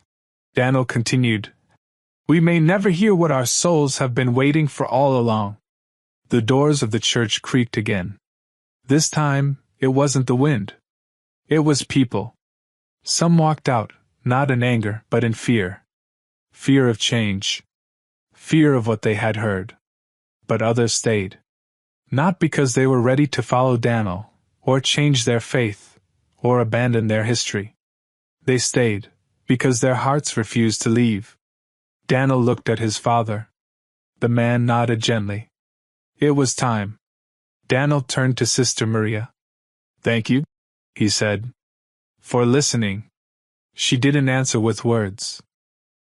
Daniel continued, we may never hear what our souls have been waiting for all along. The doors of the church creaked again. This time, it wasn't the wind. It was people. Some walked out, not in anger, but in fear. Fear of change. Fear of what they had heard. But others stayed. Not because they were ready to follow Daniel, or change their faith, or abandon their history. They stayed, because their hearts refused to leave. Daniel looked at his father. The man nodded gently. It was time. Daniel turned to Sister Maria. Thank you, he said, for listening. She didn't answer with words.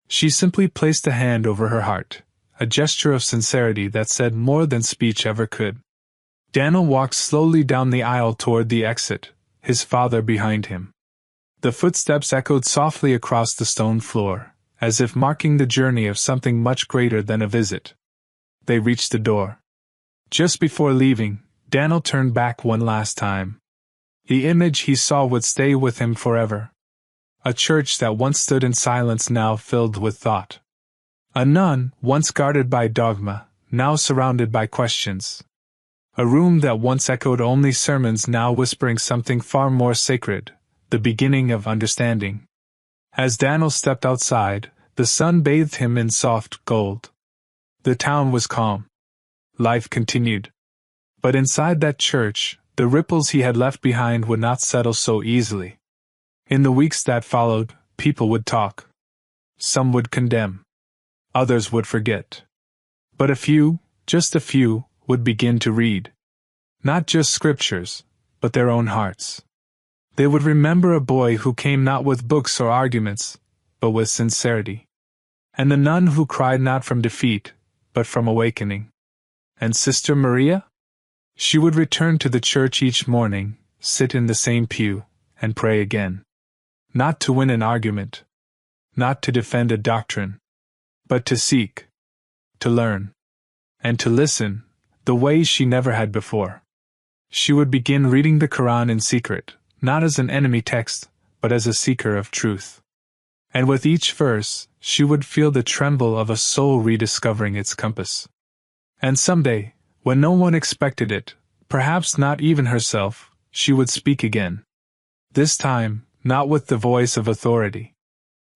She simply placed a hand over her heart, a gesture of sincerity that said more than speech ever could. Daniel walked slowly down the aisle toward the exit, his father behind him. The footsteps echoed softly across the stone floor, as if marking the journey of something much greater than a visit. They reached the door. Just before leaving, Daniel turned back one last time. The image he saw would stay with him forever. A church that once stood in silence now filled with thought. A nun, once guarded by dogma, now surrounded by questions. A room that once echoed only sermons now whispering something far more sacred, the beginning of understanding. As Daniel stepped outside, the sun bathed him in soft gold. The town was calm. Life continued. But inside that church, the ripples he had left behind would not settle so easily. In the weeks that followed, people would talk. Some would condemn. Others would forget. But a few, just a few, would begin to read. Not just scriptures, but their own hearts. They would remember a boy who came not with books or arguments, but with sincerity. And the nun who cried not from defeat, but from awakening. And Sister Maria? She would return to the church each morning, sit in the same pew, and pray again. Not to win an argument. Not to defend a doctrine. But to seek. To learn. And to listen, the way she never had before. She would begin reading the Qur'an in secret, not as an enemy text, but as a seeker of truth. And with each verse, she would feel the tremble of a soul rediscovering its compass. And someday, when no one expected it, perhaps not even herself, she would speak again. This time, not with the voice of authority,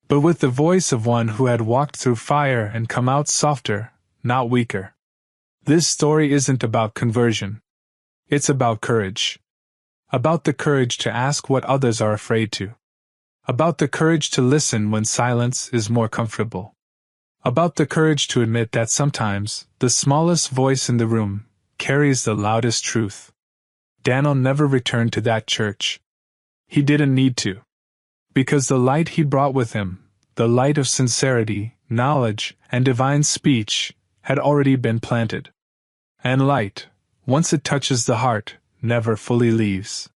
but with the voice of one who had walked through fire and come out softer, not weaker. This story isn't about conversion. It's about courage. About the courage to ask what others are afraid to. About the courage to listen when silence is more comfortable. About the courage to admit that sometimes, the smallest voice in the room carries the loudest truth. Daniel never returned to that church. He didn't need to. Because the light he brought with him, the light of sincerity, knowledge, and divine speech, had already been planted. And light, once it touches the heart, never fully leaves.